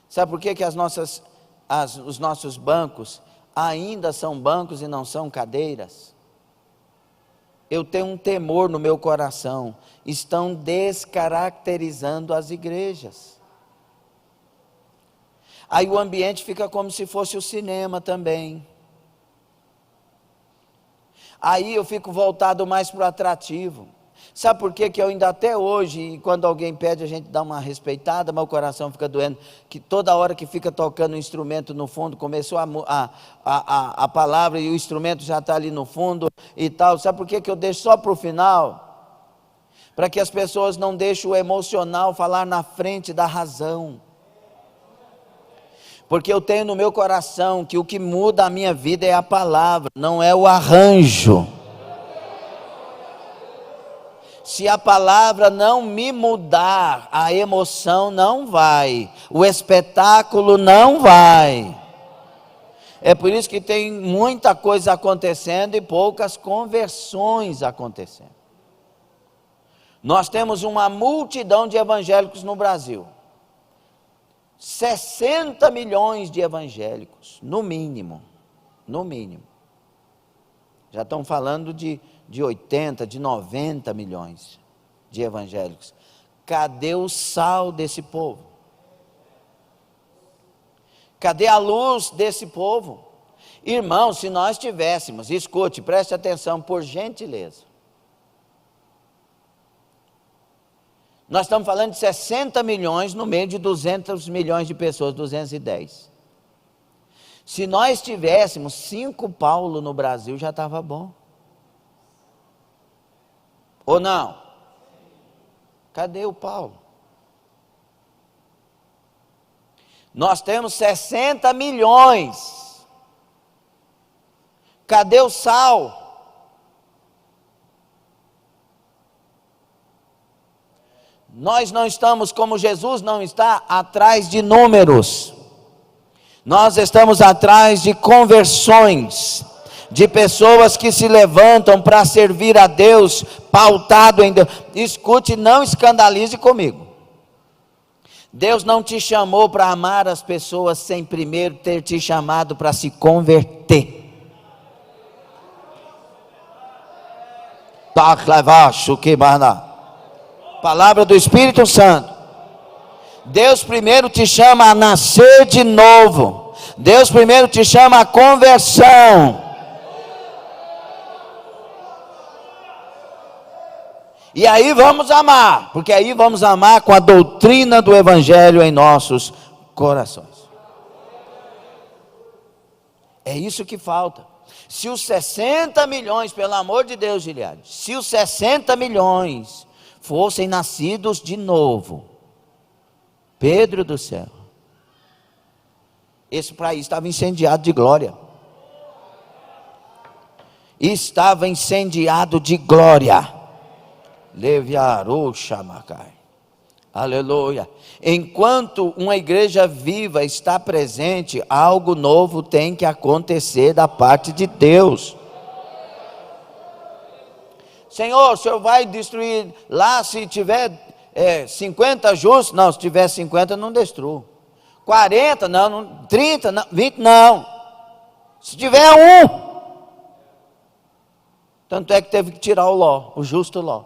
Sabe por que os nossos bancos ainda são bancos e não são cadeiras? Eu tenho um temor no meu coração. Estão descaracterizando as igrejas. Aí o ambiente fica como se fosse o cinema também. Aí eu fico voltado mais para o atrativo. Sabe por que eu ainda até hoje, quando alguém pede, a gente dá uma respeitada, mas o coração fica doendo, que toda hora que fica tocando um instrumento no fundo, começou a palavra e o instrumento já está ali no fundo e tal. Sabe por que eu deixo só para o final? Para que as pessoas não deixem o emocional falar na frente da razão. Porque eu tenho no meu coração que o que muda a minha vida é a palavra, não é o arranjo. Se a palavra não me mudar, a emoção não vai, o espetáculo não vai. É por isso que tem muita coisa acontecendo e poucas conversões acontecendo. Nós temos uma multidão de evangélicos no Brasil. 60 milhões de evangélicos, no mínimo. Já estão falando de 80, de 90 milhões de evangélicos. Cadê o sal desse povo? Cadê a luz desse povo? Irmão, se nós tivéssemos, escute, preste atenção, por gentileza. Nós estamos falando de 60 milhões no meio de 200 milhões de pessoas, 210. Se nós tivéssemos 5 Paulo no Brasil, já estava bom. Ou não? Cadê o Paulo? Nós temos 60 milhões. Cadê o sal? Nós não estamos, como Jesus não está, atrás de números. Nós estamos atrás de conversões, de pessoas que se levantam para servir a Deus, pautado em Deus. Escute, não escandalize comigo. Deus não te chamou para amar as pessoas sem primeiro ter te chamado para se converter. Palavra do Espírito Santo. Deus primeiro te chama a nascer de novo. Deus primeiro te chama a conversão. E aí vamos amar, porque aí vamos amar com a doutrina do Evangelho em nossos corações. É isso que falta. Se os 60 milhões, pelo amor de Deus, Gilead, se os 60 milhões fossem nascidos de novo, Pedro do céu, esse país estava incendiado de glória. Estava incendiado de glória. Aleluia. Enquanto uma igreja viva está presente, algo novo tem que acontecer da parte de Deus. Senhor, o Senhor vai destruir lá se tiver 50 justos? Não, se tiver 50 não destruo. 40, não, 30, não, 20, não. Se tiver um. Tanto é que teve que tirar o Ló, o justo Ló,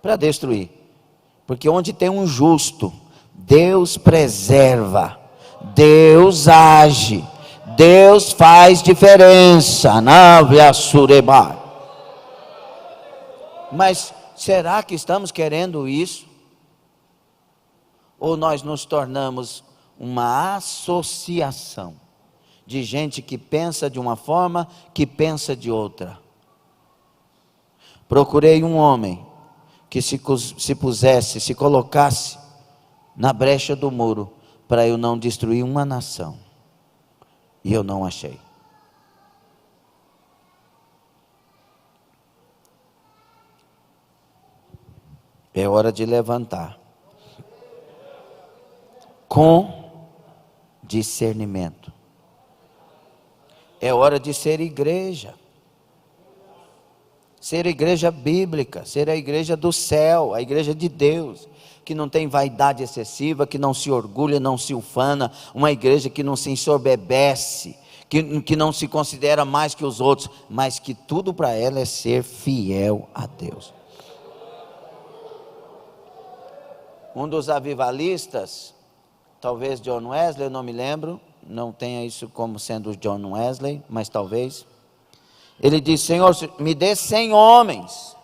para destruir. Porque onde tem um justo, Deus preserva, Deus age, Deus faz diferença. Mas será que estamos querendo isso? Ou nós nos tornamos uma associação de gente que pensa de uma forma, que pensa de outra? Procurei um homem que se colocasse na brecha do muro, para eu não destruir uma nação, e eu não achei. É hora de levantar, com discernimento. É hora de ser igreja. Ser a igreja bíblica, ser a igreja do céu, a igreja de Deus, que não tem vaidade excessiva, que não se orgulha, não se ufana, uma igreja que não se ensoberbece, que não se considera mais que os outros, mas que tudo para ela é ser fiel a Deus. Um dos avivalistas, talvez John Wesley, eu não me lembro, não tenha isso como sendo John Wesley, mas talvez. Ele disse: Senhor, me dê 100 homens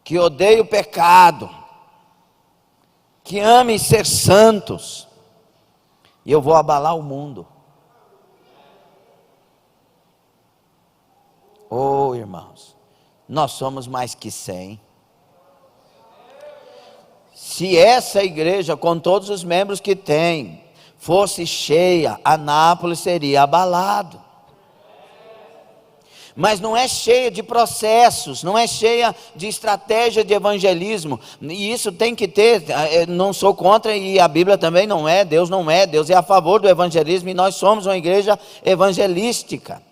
que odeiam o pecado, que amem ser santos, e eu vou abalar o mundo. Oh, irmãos, nós somos mais que 100. Se essa igreja, com todos os membros que tem, fosse cheia, Anápolis seria abalado. Mas não é cheia de processos, não é cheia de estratégia de evangelismo, e isso tem que ter. Não sou contra, e a Bíblia também não é, Deus é a favor do evangelismo, e nós somos uma igreja evangelística.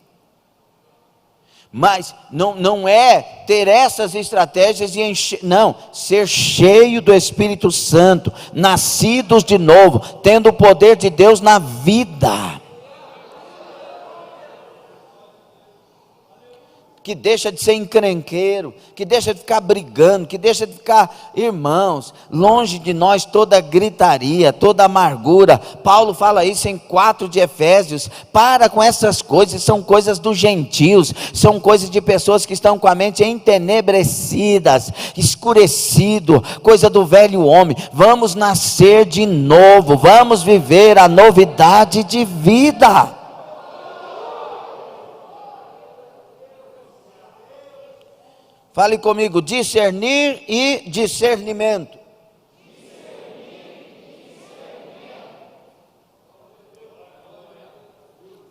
Mas não é ter essas estratégias e não, ser cheio do Espírito Santo, nascidos de novo, tendo o poder de Deus na vida. Que deixa de ser encrenqueiro, que deixa de ficar brigando, que deixa de ficar, irmãos, longe de nós toda gritaria, toda amargura. Paulo fala isso em 4 de Efésios, para com essas coisas, são coisas dos gentios, são coisas de pessoas que estão com a mente entenebrecidas, escurecido, coisa do velho homem. Vamos nascer de novo, vamos viver a novidade de vida. Fale comigo: discernir e discernimento.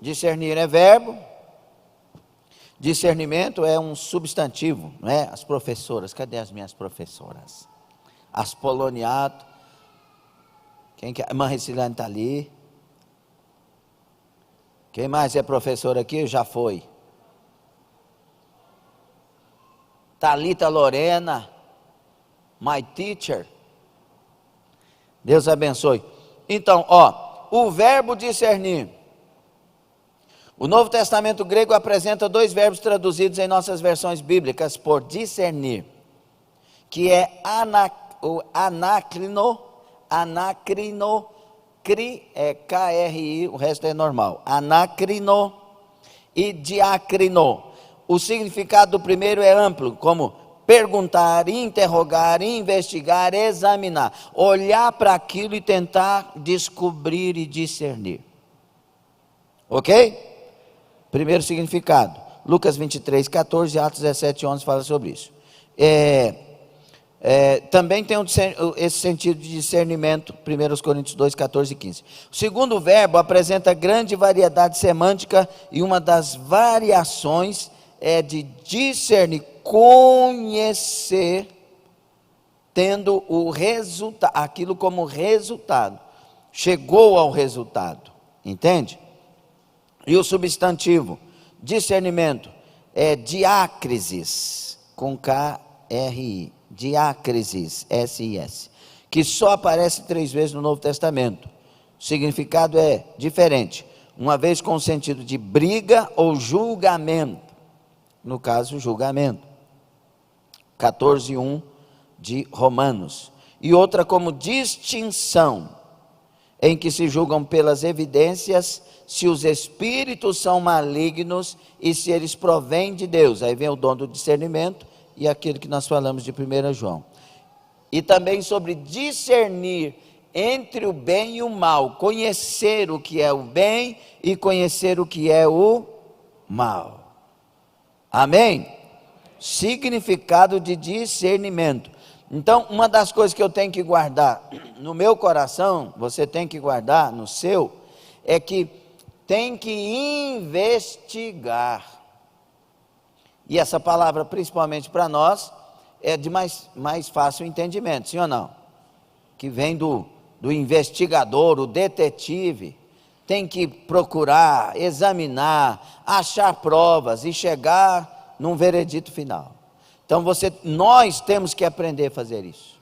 Discernir é verbo, discernimento é um substantivo, não é? As professoras, cadê as minhas professoras? As poloniato, quem que é? A irmã Recilane está ali. Quem mais é professor aqui? Já foi. Thalita Lorena, my teacher. Deus abençoe. Então, o verbo discernir. O Novo Testamento grego apresenta 2 verbos traduzidos em nossas versões bíblicas por discernir, que é anacrino, KRI, o resto é normal. Anacrino e diacrino. O significado do primeiro é amplo, como perguntar, interrogar, investigar, examinar, olhar para aquilo e tentar descobrir e discernir. Ok? Primeiro significado, Lucas 23, 14, Atos 17, 11 fala sobre isso. Também tem esse sentido de discernimento, 1 Coríntios 2, 14 e 15. O segundo verbo apresenta grande variedade semântica, e uma das variações é de discernir, conhecer tendo o resultado, aquilo como resultado, chegou ao resultado, entende? E o substantivo, discernimento, é diácrisis, com K-R-I, diácrisis, S-I-S, que só aparece 3 vezes no Novo Testamento. O significado é diferente, uma vez com o sentido de briga ou julgamento, no caso, julgamento, 14:1 de Romanos, e outra como distinção, em que se julgam pelas evidências se os espíritos são malignos e se eles provêm de Deus. Aí vem o dom do discernimento e aquele que nós falamos de 1 João. E também sobre discernir entre o bem e o mal, conhecer o que é o bem e conhecer o que é o mal. Amém? Significado de discernimento. Então, uma das coisas que eu tenho que guardar no meu coração, você tem que guardar no seu, é que tem que investigar. E essa palavra, principalmente para nós, é de mais fácil entendimento, sim ou não? Que vem do investigador, o detetive, tem que procurar, examinar, achar provas e chegar num veredito final. Então nós temos que aprender a fazer isso.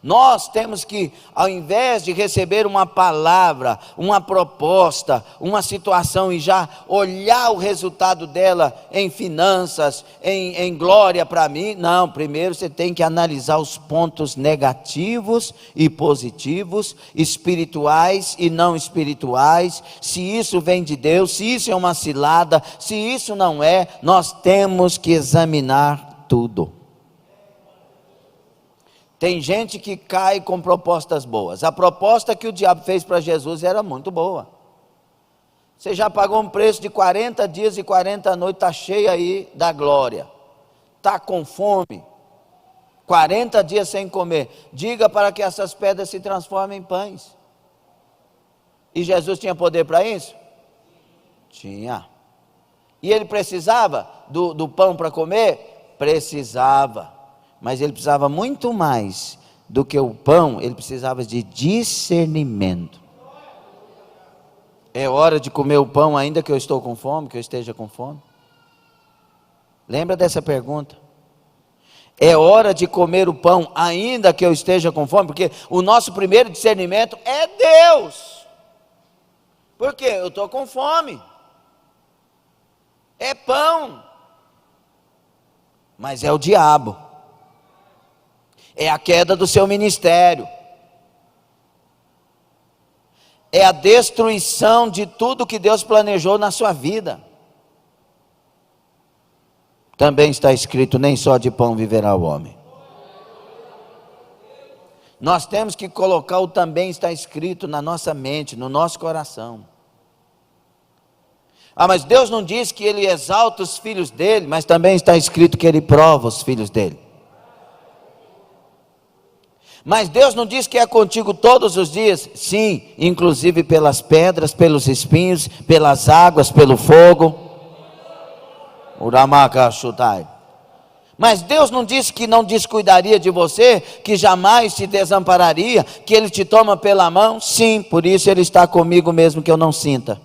Nós temos que, ao invés de receber uma palavra, uma proposta, uma situação e já olhar o resultado dela em finanças, em glória para mim, não, primeiro você tem que analisar os pontos negativos e positivos, espirituais e não espirituais, se isso vem de Deus, se isso é uma cilada, se isso não é, nós temos que examinar tudo. Tem gente que cai com propostas boas. A proposta que o diabo fez para Jesus era muito boa. Você já pagou um preço de 40 dias e 40 noites, está cheio aí da glória, está com fome, 40 dias sem comer, diga para que essas pedras se transformem em pães. E Jesus tinha poder para isso? Tinha. E ele precisava do pão para comer? Precisava. Mas ele precisava muito mais do que o pão, ele precisava de discernimento. É hora de comer o pão ainda que eu estou com fome, que eu esteja com fome? Lembra dessa pergunta? É hora de comer o pão ainda que eu esteja com fome? Porque o nosso primeiro discernimento é Deus. Por quê? Eu estou com fome. É pão. Mas é o diabo. É a queda do seu ministério, é a destruição de tudo que Deus planejou na sua vida. Também está escrito, nem só de pão viverá o homem. Nós temos que colocar o também está escrito na nossa mente, no nosso coração. Mas Deus não diz que Ele exalta os filhos dele, mas também está escrito que Ele prova os filhos dele. Mas Deus não diz que é contigo todos os dias? Sim, inclusive pelas pedras, pelos espinhos, pelas águas, pelo fogo. Mas Deus não disse que não descuidaria de você, que jamais te desampararia, que Ele te toma pela mão? Sim, por isso Ele está comigo mesmo que eu não sinta.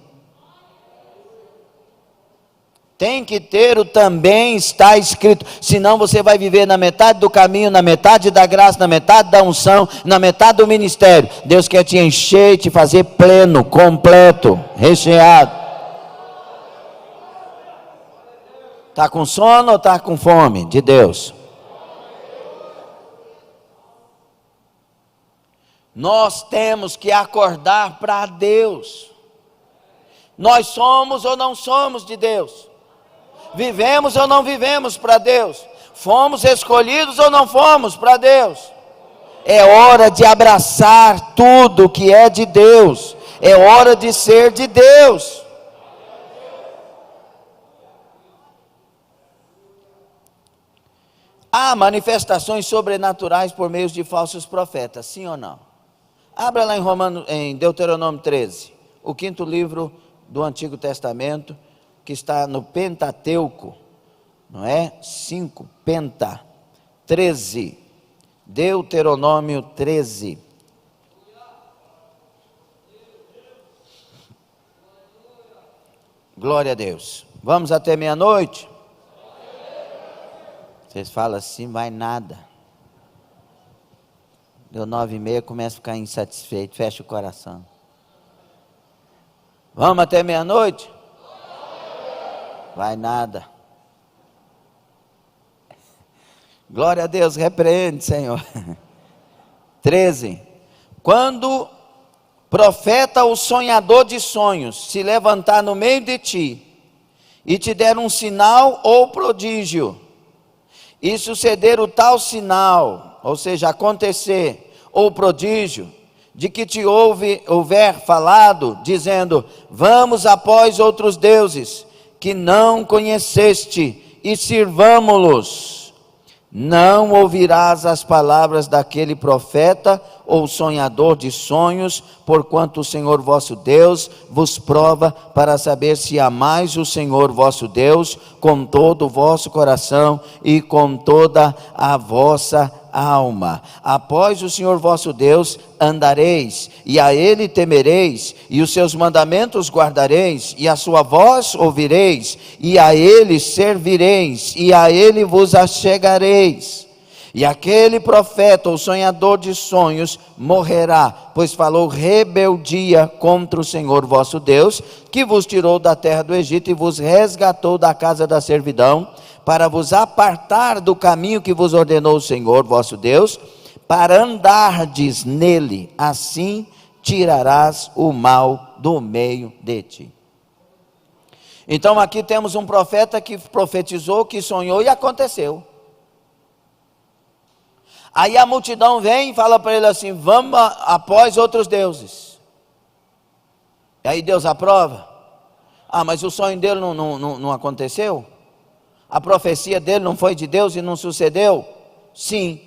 Tem que ter o também está escrito, senão você vai viver na metade do caminho, na metade da graça, na metade da unção, na metade do ministério. Deus quer te encher e te fazer pleno, completo, recheado. Está com sono ou está com fome de Deus? Nós temos que acordar para Deus. Nós somos ou não somos de Deus? Vivemos ou não vivemos para Deus? Fomos escolhidos ou não fomos para Deus? É hora de abraçar tudo que é de Deus. É hora de ser de Deus. Há manifestações sobrenaturais por meio de falsos profetas, sim ou não? Abra lá em Deuteronômio 13, o 5º livro do Antigo Testamento, que está no Pentateuco, não é? 5, Penta, 13, Deuteronômio 13. Glória a Deus. Vamos até meia-noite? Vocês falam assim, vai nada. Deu 9h30, começa a ficar insatisfeito, fecha o coração. Vamos até meia-noite? Vai nada. Glória a Deus, repreende, Senhor. 13. Quando profeta ou sonhador de sonhos se levantar no meio de ti e te der um sinal ou prodígio, e suceder o tal sinal, ou seja, acontecer, ou prodígio, de que te houver falado, dizendo, vamos após outros deuses, que não conheceste, e sirvamo-los, não ouvirás as palavras daquele profeta ou sonhador de sonhos, porquanto o Senhor vosso Deus vos prova para saber se amais o Senhor vosso Deus com todo o vosso coração e com toda a vossa alma. Após o Senhor vosso Deus andareis, e a Ele temereis, e os seus mandamentos guardareis, e a sua voz ouvireis, e a Ele servireis, e a Ele vos achegareis. E aquele profeta ou sonhador de sonhos morrerá, pois falou rebeldia contra o Senhor vosso Deus, que vos tirou da terra do Egito e vos resgatou da casa da servidão, para vos apartar do caminho que vos ordenou o Senhor vosso Deus, para andardes nele, assim tirarás o mal do meio de ti. Então aqui temos um profeta que profetizou, que sonhou e aconteceu. Aí a multidão vem e fala para ele assim, vamos após outros deuses. E aí Deus aprova. Ah, mas o sonho dele não aconteceu? A profecia dele não foi de Deus e não sucedeu? Sim,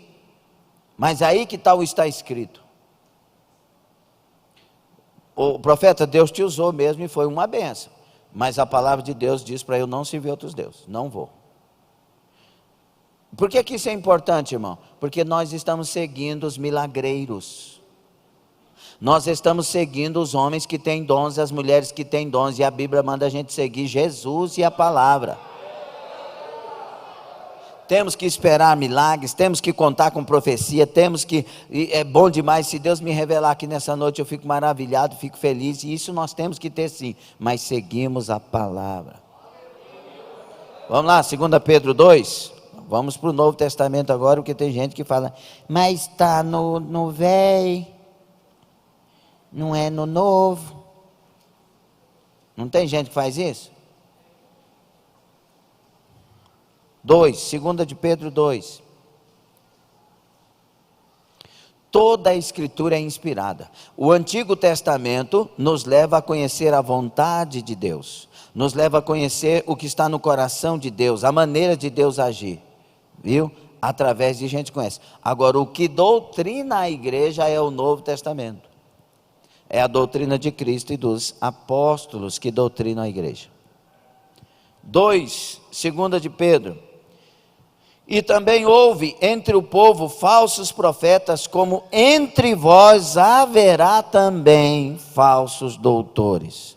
mas aí que tal está escrito? O profeta, Deus te usou mesmo e foi uma benção, mas a palavra de Deus diz para eu não servir outros deuses, não vou. Por que isso é importante, irmão? Porque nós estamos seguindo os milagreiros, nós estamos seguindo os homens que têm dons, as mulheres que têm dons, e a Bíblia manda a gente seguir Jesus e a palavra. Temos que esperar milagres, temos que contar com profecia, é bom demais, se Deus me revelar aqui nessa noite, eu fico maravilhado, fico feliz, e isso nós temos que ter sim, mas seguimos a palavra. Vamos lá, 2 Pedro 2, vamos para o Novo Testamento agora, porque tem gente que fala, mas está no velho, não é no novo. Não tem gente que faz isso? 2 de Pedro 2. Toda a Escritura é inspirada. O Antigo Testamento nos leva a conhecer a vontade de Deus, nos leva a conhecer o que está no coração de Deus, a maneira de Deus agir, viu? Através de gente que conhece. Agora, o que doutrina a igreja é o Novo Testamento, é a doutrina de Cristo e dos apóstolos que doutrinam a igreja. 2 de Pedro. E também houve entre o povo falsos profetas, como entre vós haverá também falsos doutores.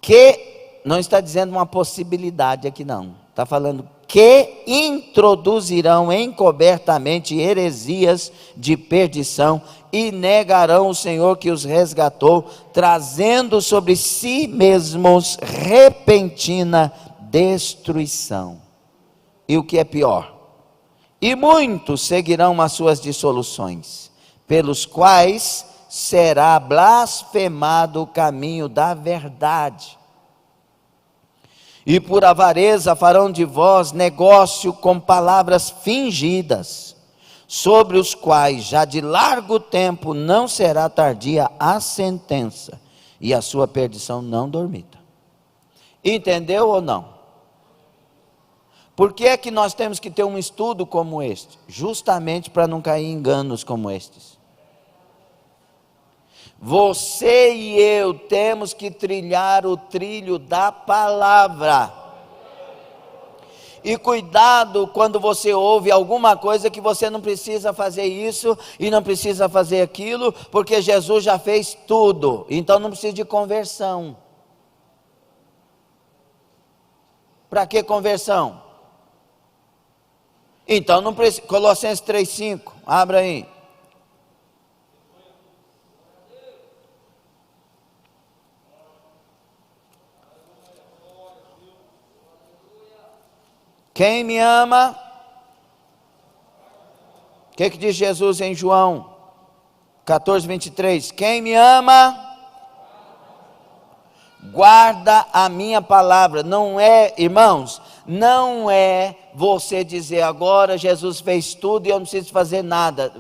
Que, não está dizendo uma possibilidade aqui não, está falando que introduzirão encobertamente heresias de perdição e negarão o Senhor que os resgatou, trazendo sobre si mesmos repentina destruição. E o que é pior, e muitos seguirão as suas dissoluções, pelos quais será blasfemado o caminho da verdade. E por avareza farão de vós negócio com palavras fingidas, sobre os quais já de largo tempo não será tardia a sentença, e a sua perdição não dormita. Entendeu ou não? Por que é que nós temos que ter um estudo como este? Justamente para não cair em enganos como estes. Você e eu temos que trilhar o trilho da palavra. E cuidado quando você ouve alguma coisa que você não precisa fazer isso e não precisa fazer aquilo, porque Jesus já fez tudo, então não precisa de conversão. Para que conversão? Então não precisa. Colossenses 3,5, abra aí. Quem me ama, o que diz Jesus em João 14:23? Quem me ama, guarda a minha palavra. Não é, irmãos, não é você dizer agora Jesus fez tudo e eu não preciso fazer nada.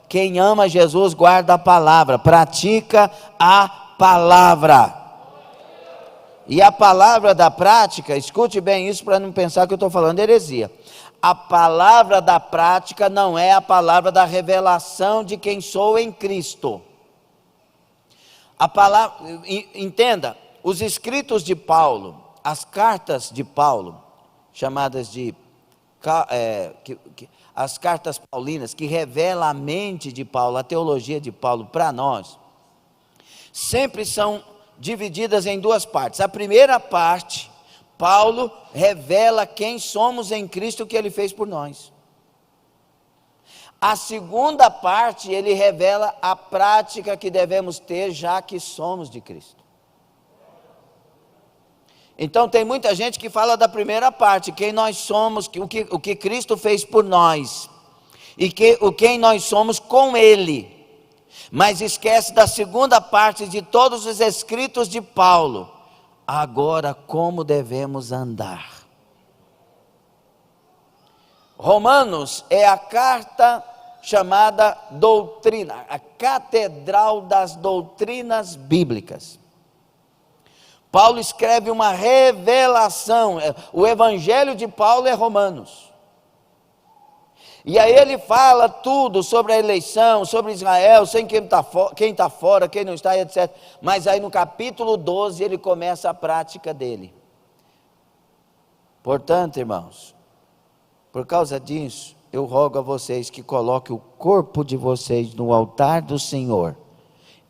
Quem ama Jesus guarda a palavra, pratica a palavra. E a palavra da prática, escute bem isso para não pensar que eu estou falando heresia. A palavra da prática não é a palavra da revelação de quem sou em Cristo. A palavra, entenda, os escritos de Paulo, as cartas de Paulo, chamadas de as cartas paulinas, que revelam a mente de Paulo, a teologia de Paulo para nós, sempre são divididas em duas partes. A primeira parte, Paulo revela quem somos em Cristo, o que ele fez por nós. A segunda parte, ele revela a prática que devemos ter, já que somos de Cristo. Então tem muita gente que fala da primeira parte, quem nós somos, o que Cristo fez por nós, e quem nós somos com Ele. Mas esquece da segunda parte de todos os escritos de Paulo. Agora, como devemos andar? Romanos é a carta chamada doutrina, a catedral das doutrinas bíblicas. Paulo escreve uma revelação, o evangelho de Paulo é Romanos. E aí ele fala tudo sobre a eleição, sobre Israel, sem quem está fora, quem não está, etc. Mas aí no capítulo 12 ele começa a prática dele. Portanto, irmãos, por causa disso, eu rogo a vocês que coloquem o corpo de vocês no altar do Senhor,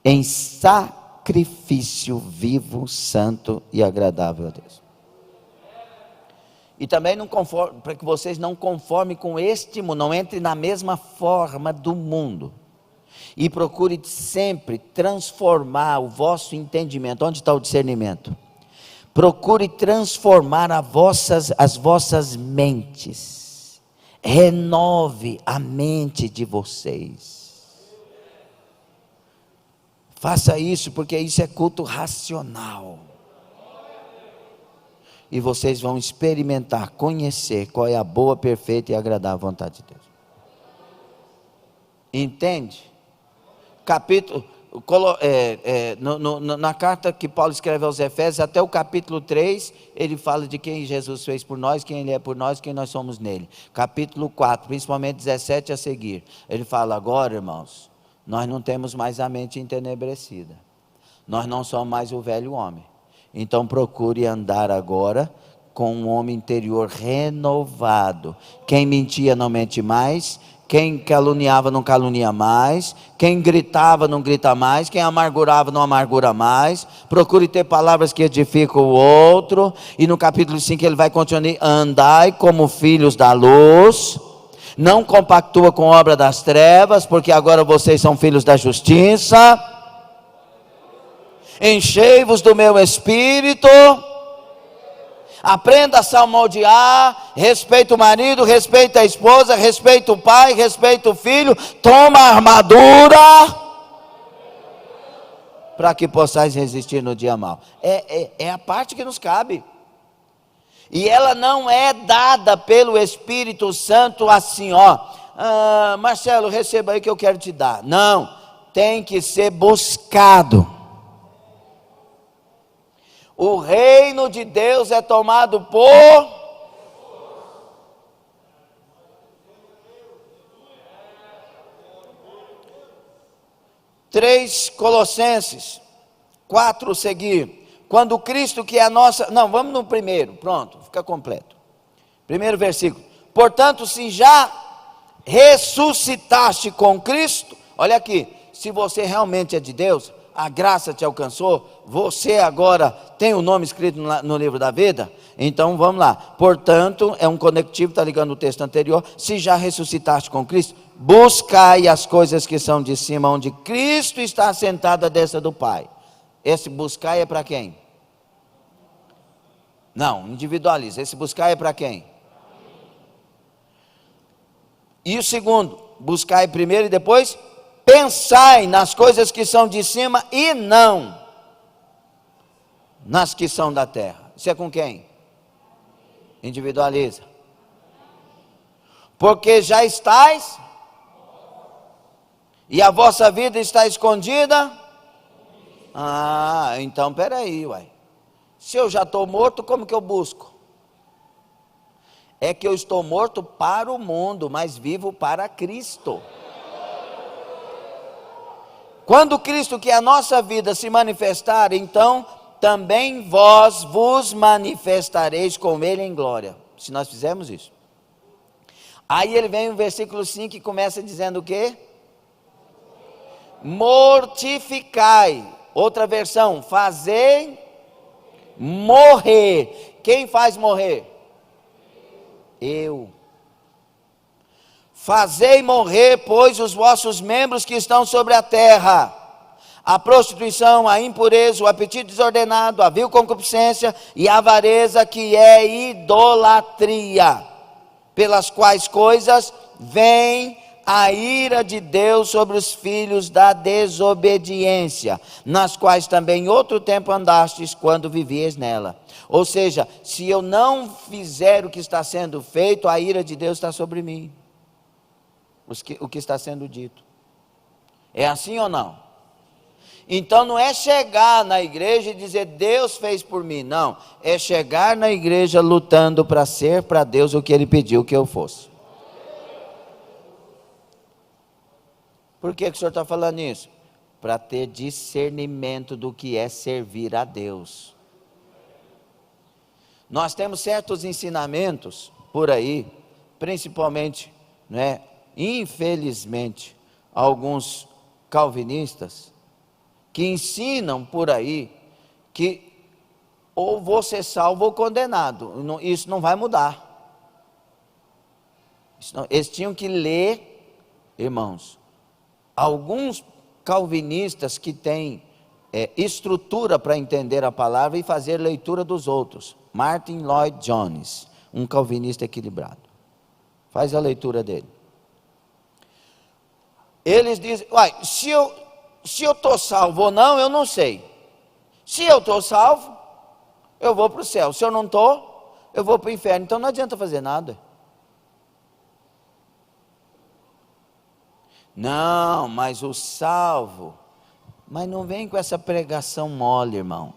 em sacrifício vivo, santo e agradável a Deus. E também para que vocês não conformem com este mundo, não entrem na mesma forma do mundo. E procure sempre transformar o vosso entendimento. Onde está o discernimento? Procure transformar as vossas mentes. Renove a mente de vocês. Faça isso, porque isso é culto racional. E vocês vão experimentar, conhecer qual é a boa, perfeita e agradável vontade de Deus. Entende? Na carta que Paulo escreve aos Efésios, até o capítulo 3, ele fala de quem Jesus fez por nós, quem Ele é por nós, quem nós somos nele. Capítulo 4, principalmente 17 a seguir, ele fala: agora, irmãos, nós não temos mais a mente entenebrecida, nós não somos mais o velho homem. Então procure andar agora com um homem interior renovado. Quem mentia não mente mais, quem caluniava não calunia mais, quem gritava não grita mais, quem amargurava não amargura mais. Procure ter palavras que edificam o outro. E no capítulo 5 ele vai continuar: andai como filhos da luz, não compactua com a obra das trevas, porque agora vocês são filhos da justiça. Enchei-vos do meu espírito, aprenda a salmodiar, respeita o marido, respeita a esposa, respeita o pai, respeita o filho, toma a armadura, para que possais resistir no dia mau. É a parte que nos cabe, e ela não é dada pelo Espírito Santo assim, Marcelo, receba aí que eu quero te dar. Não, tem que ser buscado. O reino de Deus é tomado por 3 Colossenses 4 seguir. Quando Cristo, que é a nossa... Não, vamos no primeiro, pronto, fica completo. Primeiro versículo. Portanto, se já ressuscitaste com Cristo, olha aqui, se você realmente é de Deus, a graça te alcançou, você agora tem o nome escrito no livro da vida, então vamos lá. Portanto, é um conectivo, está ligando o texto anterior. Se já ressuscitaste com Cristo, buscai as coisas que são de cima, onde Cristo está sentado à destra do Pai. Esse buscai é para quem? Não, individualiza. Esse buscai é para quem? E o segundo, buscai primeiro e depois pensai nas coisas que são de cima e não nas que são da terra. Isso é com quem? Individualiza. Porque já estáis, e a vossa vida está escondida. Então peraí, uai. Se eu já estou morto, como que eu busco? É que eu estou morto para o mundo, mas vivo para Cristo. Quando Cristo, que é a nossa vida, se manifestar, então também vós vos manifestareis com Ele em glória. Se nós fizermos isso. Aí ele vem no versículo 5 e começa dizendo o quê? Mortificai. Outra versão, fazei morrer. Quem faz morrer? Eu. Fazei morrer, pois, os vossos membros que estão sobre a terra: a prostituição, a impureza, o apetite desordenado, a vil concupiscência e a avareza, que é idolatria, pelas quais coisas vem a ira de Deus sobre os filhos da desobediência, nas quais também em outro tempo andastes, quando vivias nela. Ou seja, se eu não fizer o que está sendo feito, a ira de Deus está sobre mim. O que está sendo dito. É assim ou não? Então não é chegar na igreja e dizer Deus fez por mim. Não, é chegar na igreja lutando para ser para Deus o que Ele pediu que eu fosse. Por que o senhor está falando isso? Para ter discernimento do que é servir a Deus. Nós temos certos ensinamentos por aí, principalmente, né, infelizmente, alguns calvinistas, que ensinam por aí, que ou vou ser salvo ou condenado. Isso não vai mudar. Eles tinham que ler, irmãos, alguns calvinistas que têm estrutura para entender a palavra e fazer leitura dos outros. Martin Lloyd Jones, um calvinista equilibrado. Faz a leitura dele. Eles dizem, se eu estou salvo ou não, eu não sei. Se eu estou salvo, eu vou para o céu. Se eu não estou, eu vou para o inferno. Então não adianta fazer nada. Não, mas o salvo. Mas não vem com essa pregação mole, irmão.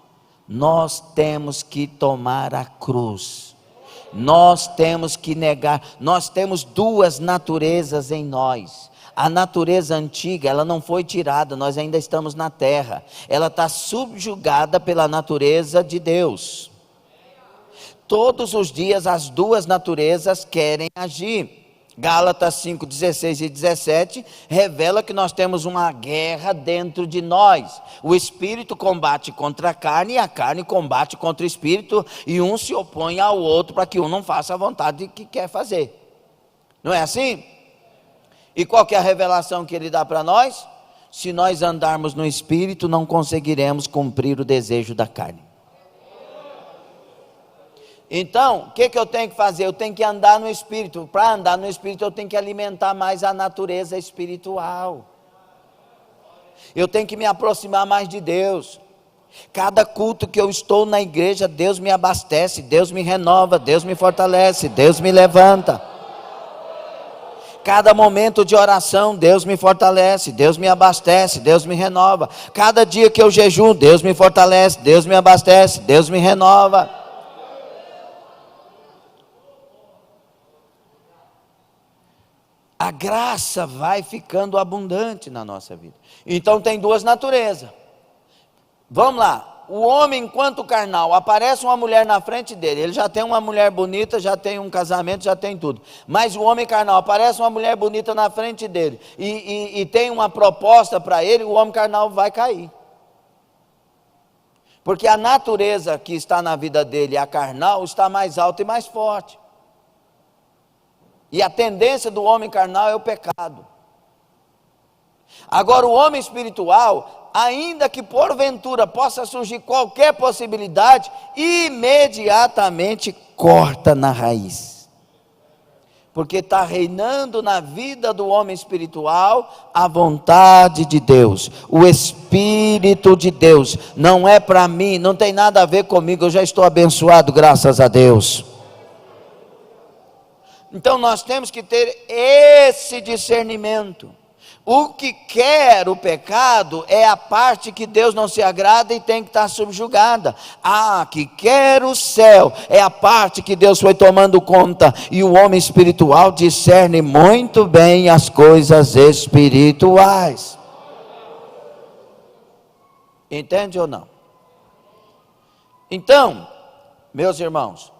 Nós temos que tomar a cruz. Nós temos que negar. Nós temos duas naturezas em nós. A natureza antiga, ela não foi tirada, nós ainda estamos na terra. Ela está subjugada pela natureza de Deus. Todos os dias as duas naturezas querem agir. Gálatas 5, 16 e 17 revela que nós temos uma guerra dentro de nós. O espírito combate contra a carne e a carne combate contra o espírito, e um se opõe ao outro para que um não faça a vontade que quer fazer. Não é assim? E qual que é a revelação que ele dá para nós? Se nós andarmos no espírito, não conseguiremos cumprir o desejo da carne. Então, o que eu tenho que fazer? Eu tenho que andar no Espírito. Para andar no Espírito, eu tenho que alimentar mais a natureza espiritual. Eu tenho que me aproximar mais de Deus. Cada culto que eu estou na igreja, Deus me abastece, Deus me renova, Deus me fortalece, Deus me levanta. Cada momento de oração, Deus me fortalece, Deus me abastece, Deus me renova. Cada dia que eu jejuo, Deus me fortalece, Deus me abastece, Deus me renova. A graça vai ficando abundante na nossa vida. Então tem duas naturezas. Vamos lá. o homem enquanto carnal, aparece uma mulher na frente dele, ele já tem uma mulher bonita, já tem um casamento, já tem tudo, mas o homem carnal, aparece uma mulher bonita na frente dele, e tem uma proposta para ele, o homem carnal vai cair, porque a natureza que está na vida dele, a carnal, está mais alta e mais forte, e a tendência do homem carnal é o pecado. Agora o homem espiritual, ainda que porventura possa surgir qualquer possibilidade, imediatamente corta na raiz, porque está reinando na vida do homem espiritual a vontade de Deus, o Espírito de Deus. Não é para mim, não tem nada a ver comigo, eu já estou abençoado, graças a Deus. Então nós temos que ter esse discernimento. O que quer o pecado é a parte que Deus não se agrada e tem que estar subjugada. Que quer o céu é a parte que Deus foi tomando conta. E o homem espiritual discerne muito bem as coisas espirituais. Entende ou não? Então, meus irmãos,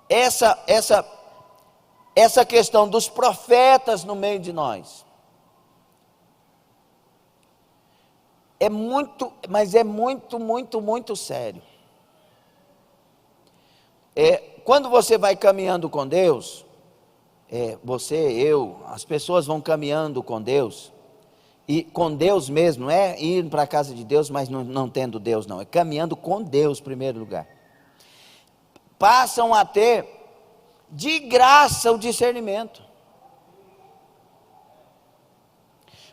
essa questão dos profetas no meio de nós, mas é muito sério. Quando você vai caminhando com Deus, as pessoas vão caminhando com Deus, e com Deus mesmo, não é ir para a casa de Deus, mas não tendo Deus não, é caminhando com Deus em primeiro lugar, passam a ter de graça o discernimento,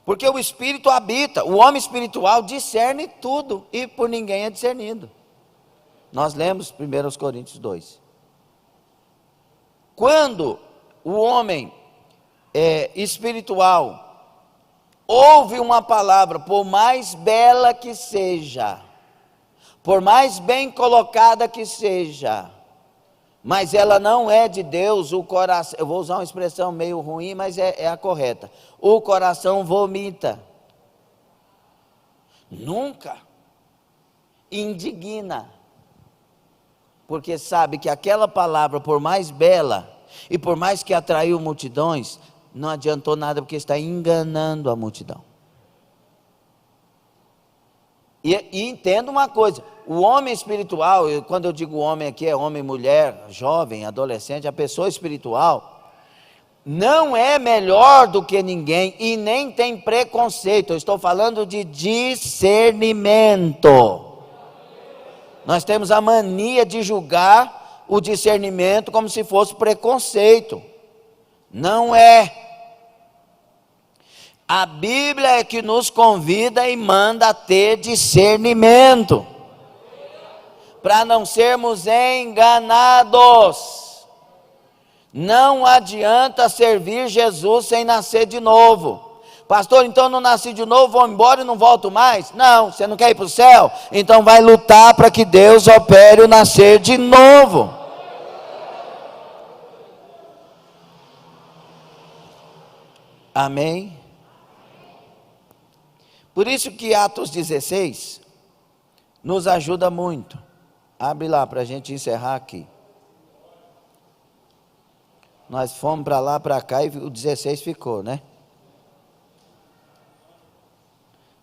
porque o Espírito habita, o homem espiritual discerne tudo, e por ninguém é discernido. Nós lemos 1 Coríntios 2. Quando o homem espiritual ouve uma palavra, por mais bela que seja, por mais bem colocada que seja, mas ela não é de Deus, o coração, eu vou usar uma expressão meio ruim, mas é a correta, o coração vomita, nunca, indigna, porque sabe que aquela palavra, por mais bela, e por mais que atraiu multidões, não adiantou nada, porque está enganando a multidão. E entenda uma coisa, o homem espiritual, quando eu digo homem aqui, é homem, mulher, jovem, adolescente, a pessoa espiritual, não é melhor do que ninguém, e nem tem preconceito, eu estou falando de discernimento. Nós temos a mania de julgar o discernimento como se fosse preconceito, não é. A Bíblia é que nos convida e manda a ter discernimento, para não sermos enganados. Não adianta servir Jesus sem nascer de novo. Pastor, então não nasci de novo, vou embora e não volto mais? Não, você não quer ir para o céu? Então vai lutar para que Deus opere o nascer de novo. Amém? Por isso que Atos 16 nos ajuda muito. Abre lá para a gente encerrar aqui. Nós fomos para lá, para cá, e o 16 ficou, né?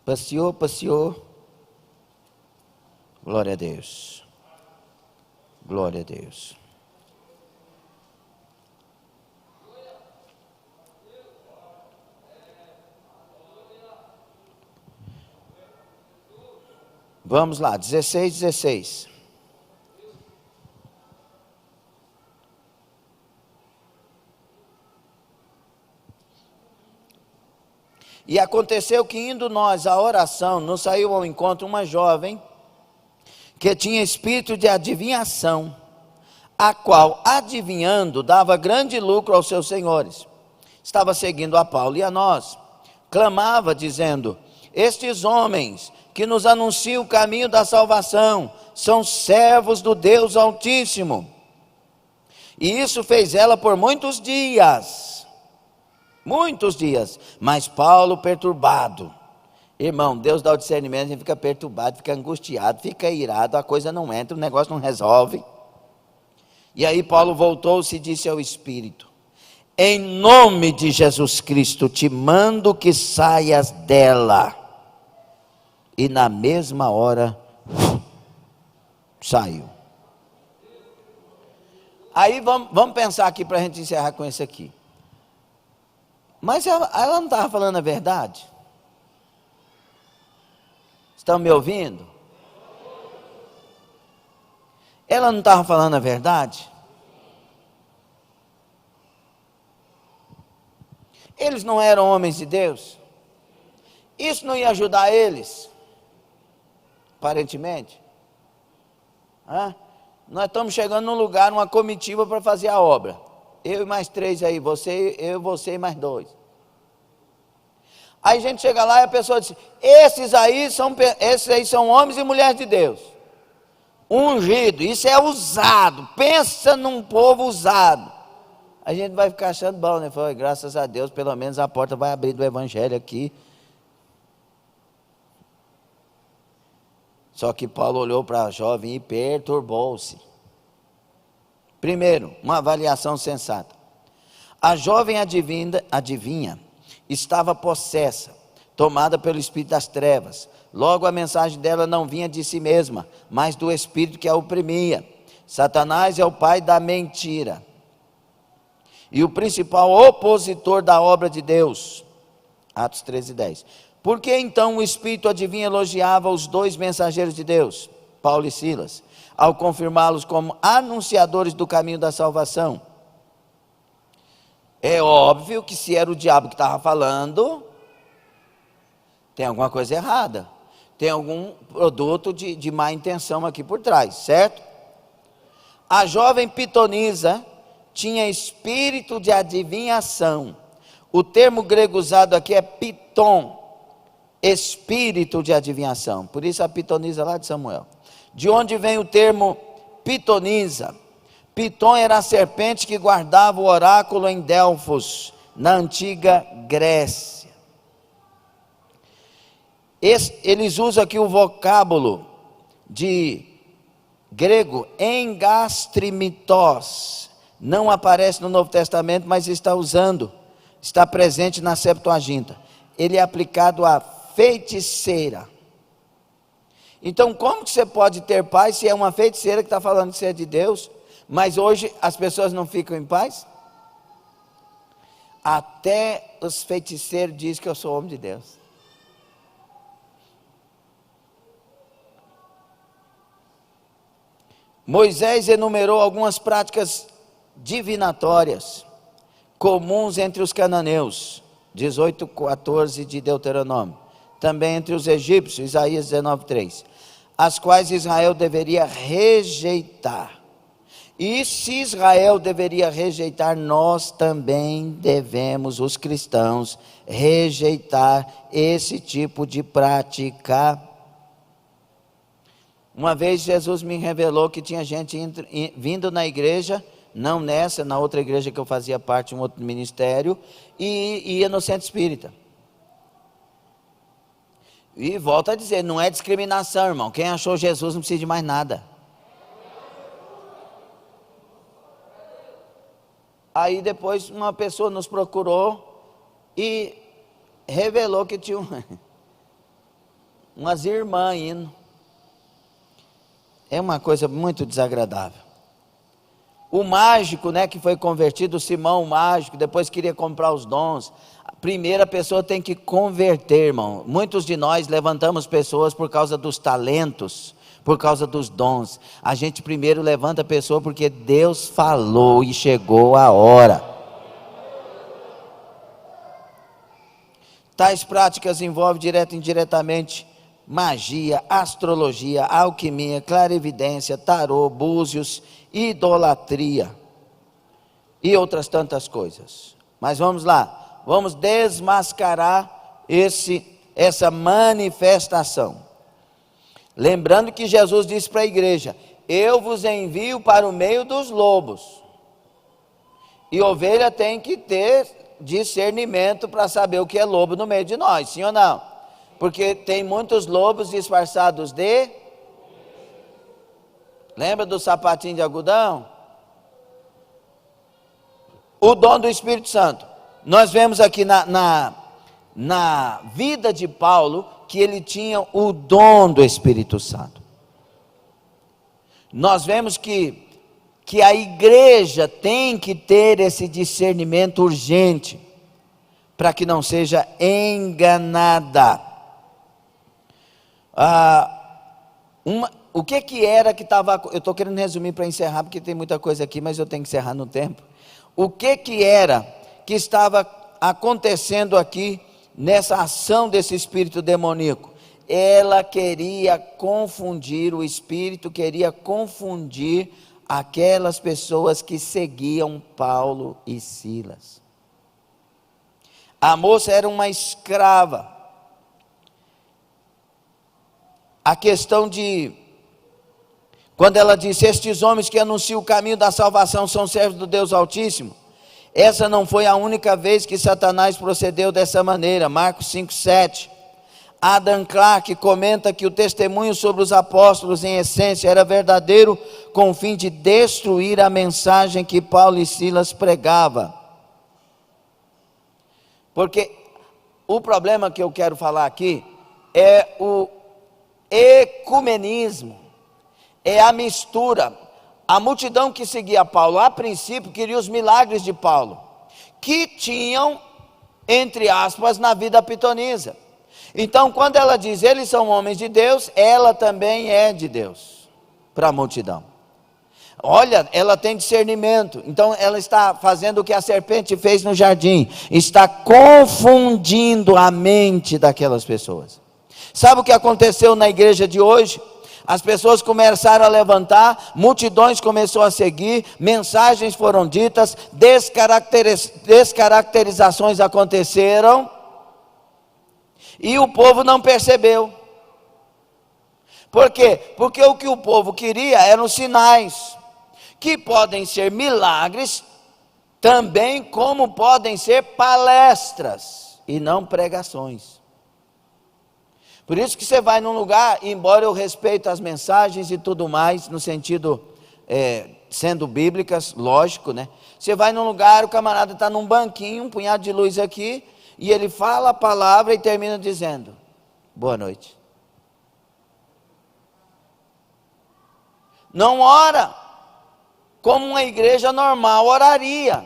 Passeou. Glória a Deus. Glória a Deus. Vamos lá, 16. E aconteceu que, indo nós à oração, nos saiu ao encontro uma jovem que tinha espírito de adivinhação, a qual, adivinhando, dava grande lucro aos seus senhores. Estava seguindo a Paulo e a nós, clamava dizendo: estes homens que nos anunciam o caminho da salvação são servos do Deus Altíssimo. E isso fez ela por muitos dias, mas Paulo, perturbado Irmão, Deus dá o discernimento, a gente fica perturbado, fica angustiado, fica irado, a coisa não entra, o negócio não resolve. E aí Paulo voltou-se e disse ao Espírito: em nome de Jesus Cristo te mando que saias dela. E na mesma hora saiu. Aí vamos pensar aqui para a gente encerrar com isso aqui. Mas ela não estava falando a verdade? Estão me ouvindo? Ela não estava falando a verdade? Eles não eram homens de Deus? Isso não ia ajudar eles? Aparentemente. Nós estamos chegando num lugar, numa comitiva para fazer a obra. Eu e mais 3 aí, você e mais 2. Aí a gente chega lá e a pessoa diz: esses aí são homens e mulheres de Deus. Ungido, isso é usado. Pensa num povo usado. A gente vai ficar achando bom, né? Fala, graças a Deus, pelo menos a porta vai abrir do evangelho aqui. Só que Paulo olhou para a jovem e perturbou-se. Primeiro, uma avaliação sensata. A jovem adivinha, estava possessa, tomada pelo espírito das trevas. Logo a mensagem dela não vinha de si mesma, mas do espírito que a oprimia. Satanás é o pai da mentira e o principal opositor da obra de Deus. Atos 13:10. Por que então o espírito adivinha elogiava os 2 mensageiros de Deus, Paulo e Silas, ao confirmá-los como anunciadores do caminho da salvação? É óbvio que se era o diabo que estava falando, tem alguma coisa errada, tem algum produto de má intenção aqui por trás, certo? A jovem pitonisa tinha espírito de adivinhação. O termo grego usado aqui é piton, espírito de adivinhação. Por isso a pitonisa lá de Samuel. De onde vem o termo pitonisa? Piton era a serpente que guardava o oráculo em Delfos, na antiga Grécia. Eles usam aqui o vocábulo de grego engastrimitos. Não aparece no Novo Testamento, mas está presente na Septuaginta. Ele é aplicado a feiticeira. Então, como que você pode ter paz se é uma feiticeira que está falando que você é de Deus, mas hoje as pessoas não ficam em paz? Até os feiticeiros dizem que eu sou homem de Deus. Moisés enumerou algumas práticas divinatórias comuns entre os cananeus, 18:14 de Deuteronômio, também entre os egípcios, Isaías 19:3, as quais Israel deveria rejeitar. E se Israel deveria rejeitar, nós também devemos, os cristãos, rejeitar esse tipo de prática. Uma vez Jesus me revelou que tinha gente vindo na igreja, não nessa, na outra igreja que eu fazia parte, um outro ministério, e ia no centro espírita. E volto a dizer, não é discriminação, irmão. Quem achou Jesus não precisa de mais nada. Aí depois uma pessoa nos procurou e revelou que tinha umas irmãs indo. É uma coisa muito desagradável. O mágico, né, que foi convertido, o Simão o mágico, depois queria comprar os dons. A primeira pessoa tem que converter, irmão. Muitos de nós levantamos pessoas por causa dos talentos, por causa dos dons. A gente primeiro levanta a pessoa porque Deus falou e chegou a hora. Tais práticas envolvem direto e indiretamente magia, astrologia, alquimia, clarividência, tarô, búzios, idolatria e outras tantas coisas. Mas vamos lá, vamos desmascarar essa manifestação. Lembrando que Jesus disse para a igreja: eu vos envio para o meio dos lobos. E ovelha tem que ter discernimento para saber o que é lobo no meio de nós, sim ou não? Porque tem muitos lobos disfarçados de... Lembra do sapatinho de algodão? O dom do Espírito Santo. Nós vemos aqui na vida de Paulo que ele tinha o dom do Espírito Santo. Nós vemos que a igreja tem que ter esse discernimento urgente, para que não seja enganada. O que era que estava... Eu estou querendo resumir para encerrar, porque tem muita coisa aqui, mas eu tenho que encerrar no tempo. O que era que estava acontecendo aqui, nessa ação desse espírito demoníaco? Ela queria confundir, o espírito queria confundir aquelas pessoas que seguiam Paulo e Silas. A moça era uma escrava. A questão de... Quando ela disse, estes homens que anunciam o caminho da salvação são servos do Deus Altíssimo. Essa não foi a única vez que Satanás procedeu dessa maneira. Marcos 5:7. Adam Clarke comenta que o testemunho sobre os apóstolos, em essência, era verdadeiro, com o fim de destruir a mensagem que Paulo e Silas pregavam. Porque o problema que eu quero falar aqui é o ecumenismo, é a mistura. A multidão que seguia Paulo, a princípio, queria os milagres de Paulo, que tinham, entre aspas, na vida pitonisa. Então, quando ela diz, eles são homens de Deus, ela também é de Deus, para a multidão. Olha, ela tem discernimento, então ela está fazendo o que a serpente fez no jardim, está confundindo a mente daquelas pessoas. Sabe o que aconteceu na igreja de hoje? As pessoas começaram a levantar, multidões começaram a seguir, mensagens foram ditas, descaracterizações aconteceram, e o povo não percebeu. Por quê? Porque o que o povo queria eram sinais, que podem ser milagres, também como podem ser palestras, e não pregações. Por isso que você vai num lugar, embora eu respeite as mensagens e tudo mais, no sentido, sendo bíblicas, lógico, né? Você vai num lugar, o camarada está num banquinho, um punhado de luz aqui, e ele fala a palavra e termina dizendo, boa noite. Não ora, como uma igreja normal oraria.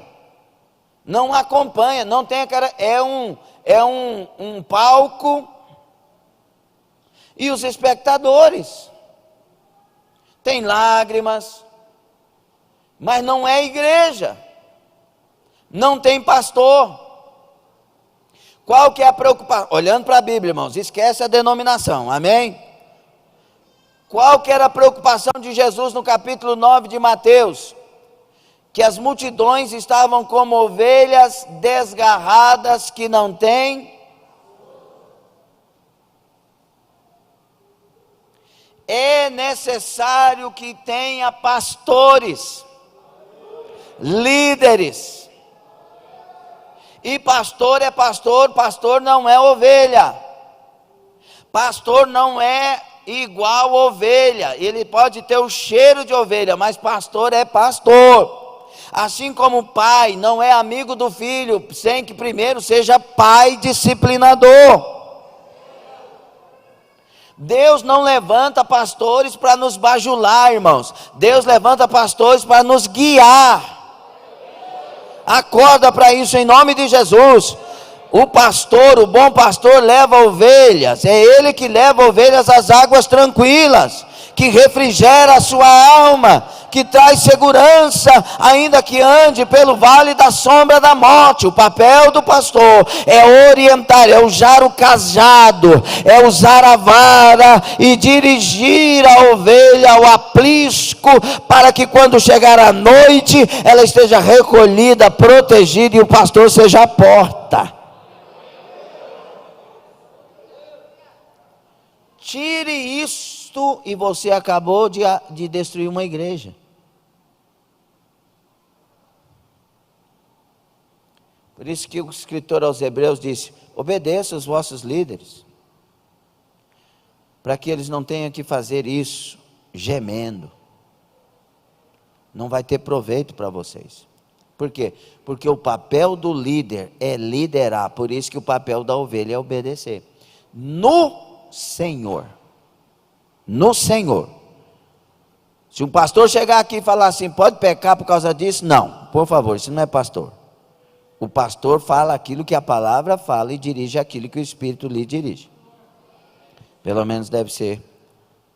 Não acompanha, não tem aquela... É um palco... E os espectadores, tem lágrimas, mas não é igreja, não tem pastor. Qual que é a preocupação? Olhando para a Bíblia, irmãos, esquece a denominação, amém? Qual que era a preocupação de Jesus no capítulo 9 de Mateus? Que as multidões estavam como ovelhas desgarradas que não têm. É necessário que tenha pastores, líderes. E pastor é pastor, pastor não é ovelha. Pastor não é igual ovelha. Ele pode ter o cheiro de ovelha, mas pastor é pastor. Assim como o pai não é amigo do filho, sem que primeiro seja pai disciplinador. Deus não levanta pastores para nos bajular, irmãos. Deus levanta pastores para nos guiar. Acorda para isso em nome de Jesus. O pastor, o bom pastor leva ovelhas. É ele que leva ovelhas às águas tranquilas, que refrigera a sua alma, que traz segurança, ainda que ande pelo vale da sombra da morte. O papel do pastor é orientar, é usar o cajado, é usar a vara e dirigir a ovelha ao aprisco, para que quando chegar a noite, ela esteja recolhida, protegida, e o pastor seja a porta. Tire isto e você acabou de destruir uma igreja. Por isso que o escritor aos Hebreus disse, obedeça os vossos líderes. para que eles não tenham que fazer isso gemendo. Não vai ter proveito para vocês. Por quê? Porque o papel do líder é liderar, por isso que o papel da ovelha é obedecer. No Senhor. No Senhor. Se um pastor chegar aqui e falar assim, pode pecar por causa disso? Não, por favor, isso não é pastor. O pastor fala aquilo que a palavra fala e dirige aquilo que o Espírito lhe dirige. Pelo menos deve ser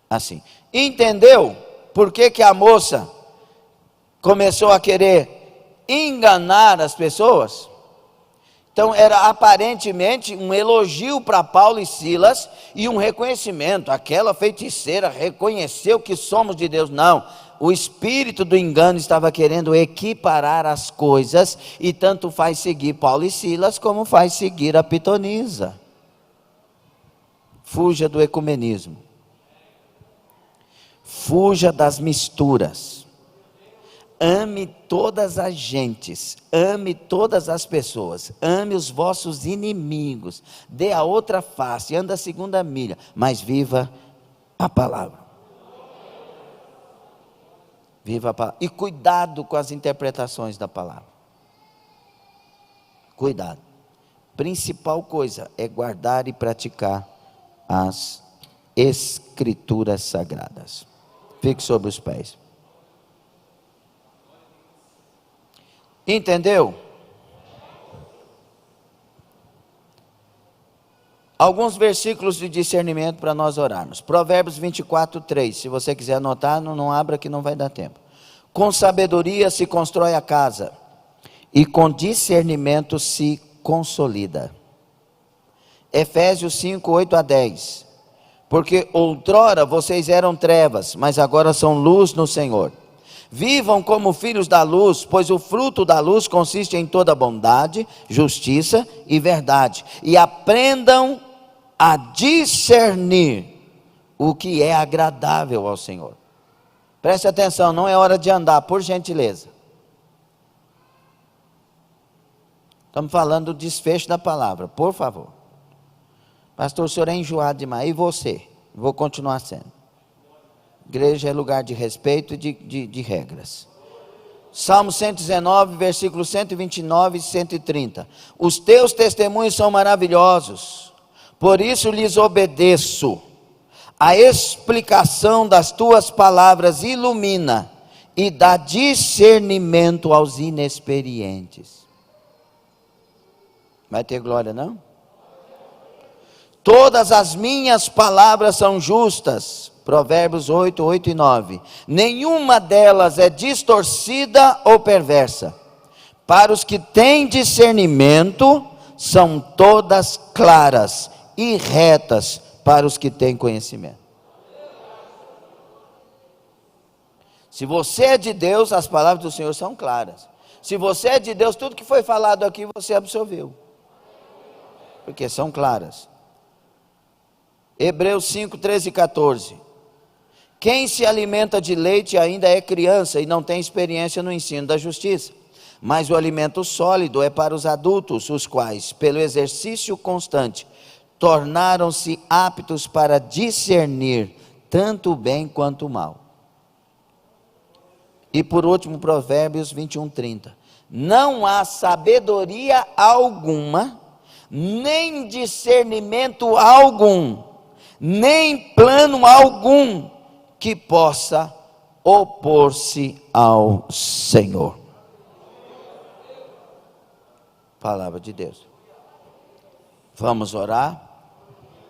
assim. Entendeu por que que a moça começou a querer enganar as pessoas? Então era aparentemente um elogio para Paulo e Silas e um reconhecimento. Aquela feiticeira reconheceu que somos de Deus. Não, o espírito do engano estava querendo equiparar as coisas, e tanto faz seguir Paulo e Silas como faz seguir a pitonisa. Fuja do ecumenismo. Fuja das misturas. Ame todas as gentes, ame todas as pessoas, ame os vossos inimigos, dê a outra face, anda a segunda milha, mas viva a palavra. Viva a palavra. E cuidado com as interpretações da palavra. Cuidado. Principal coisa é guardar e praticar as escrituras sagradas. Fique sobre os pés. Entendeu? Alguns versículos de discernimento para nós orarmos. Provérbios 24, 3. Se você quiser anotar, não abra que não vai dar tempo. Com sabedoria se constrói a casa, e com discernimento se consolida. Efésios 5, 8 a 10. Porque outrora vocês eram trevas, mas agora são luz no Senhor. Vivam como filhos da luz, pois o fruto da luz consiste em toda bondade, justiça e verdade. E aprendam a discernir o que é agradável ao Senhor. Preste atenção, não é hora de andar, por gentileza. Estamos falando do desfecho da palavra, por favor. Pastor, o senhor é enjoado demais, e você? Vou continuar sendo. Igreja é lugar de respeito e de regras. Salmo 119, versículos 129 e 130. Os teus testemunhos são maravilhosos, por isso lhes obedeço. A explicação das tuas palavras ilumina e dá discernimento aos inexperientes. Vai ter glória, não? Todas as minhas palavras são justas. Provérbios 8, 8 e 9. Nenhuma delas é distorcida ou perversa. Para os que têm discernimento, são todas claras e retas para os que têm conhecimento. Se você é de Deus, as palavras do Senhor são claras. Se você é de Deus, tudo que foi falado aqui você absorveu, porque são claras. Hebreus 5, 13 e 14. Quem se alimenta de leite ainda é criança e não tem experiência no ensino da justiça. Mas o alimento sólido é para os adultos, os quais, pelo exercício constante, tornaram-se aptos para discernir tanto o bem quanto o mal. E por último, Provérbios 21, 30. Não há sabedoria alguma, nem discernimento algum, nem plano algum que possa opor-se ao Senhor. Palavra de Deus. Vamos orar?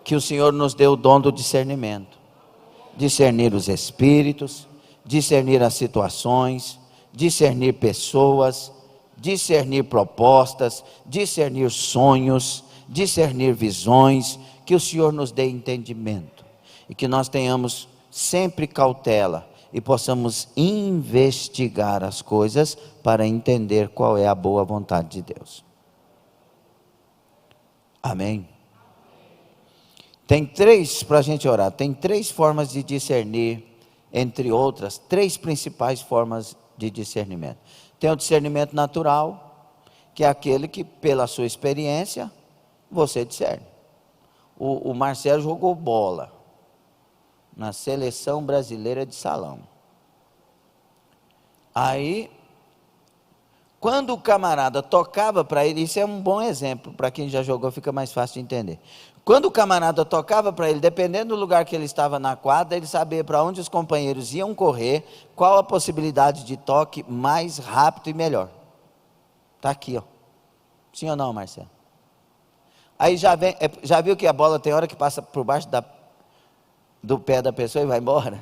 Que o Senhor nos dê o dom do discernimento. Discernir os espíritos, discernir as situações, discernir pessoas, discernir propostas, discernir sonhos, discernir visões. Que o Senhor nos dê entendimento e que nós tenhamos sempre cautela e possamos investigar as coisas para entender qual é a boa vontade de Deus. Amém? Tem três, para a gente orar, tem três formas de discernir, entre outras, três principais formas de discernimento. Tem o discernimento natural, que é aquele que pela sua experiência, você discerne. O Marcelo jogou bola. na seleção brasileira de salão. Aí, quando o camarada tocava para ele, isso é um bom exemplo, para quem já jogou fica mais fácil de entender. Quando o camarada tocava para ele, dependendo do lugar que ele estava na quadra, ele sabia para onde os companheiros iam correr, qual a possibilidade de toque mais rápido e melhor. Está aqui, ó. Sim ou não, Marcelo? Aí já viu que a bola tem hora que passa por baixo do pé da pessoa e vai embora?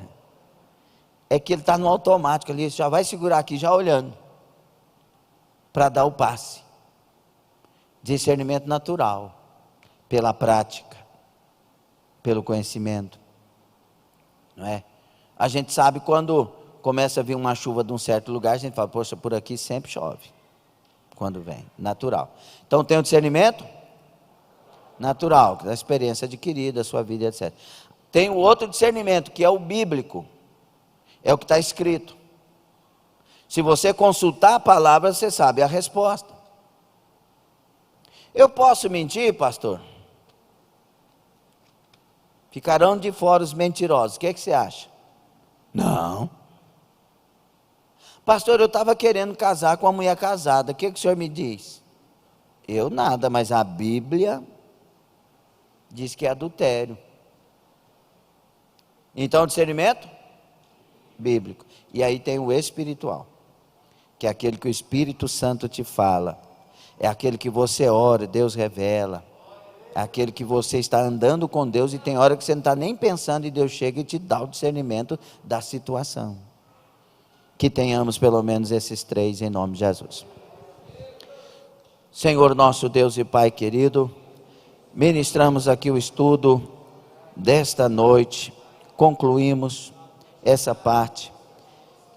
É que ele está no automático ali, já vai segurar aqui, já olhando, para dar o passe. Discernimento natural, pela prática, pelo conhecimento, não é? A gente sabe quando começa a vir uma chuva de um certo lugar, a gente fala, poxa, por aqui sempre chove, quando vem, natural. Então tem o discernimento natural, da experiência adquirida, a sua vida, etc. Tem o outro discernimento, que é o bíblico, é o que está escrito. Se você consultar a palavra, você sabe a resposta. Eu posso mentir, pastor? Ficarão de fora os mentirosos. O que você acha? Não. Pastor, eu estava querendo casar com uma mulher casada. O que o senhor me diz? Eu nada, mas a Bíblia diz que é adultério. Então, discernimento bíblico. E aí tem o espiritual, que é aquele que o Espírito Santo te fala. É aquele que você ora, Deus revela. É aquele que você está andando com Deus e tem hora que você não está nem pensando e Deus chega e te dá o discernimento da situação. Que tenhamos pelo menos esses três em nome de Jesus. Senhor nosso Deus e Pai querido, ministramos aqui o estudo desta noite, concluímos essa parte.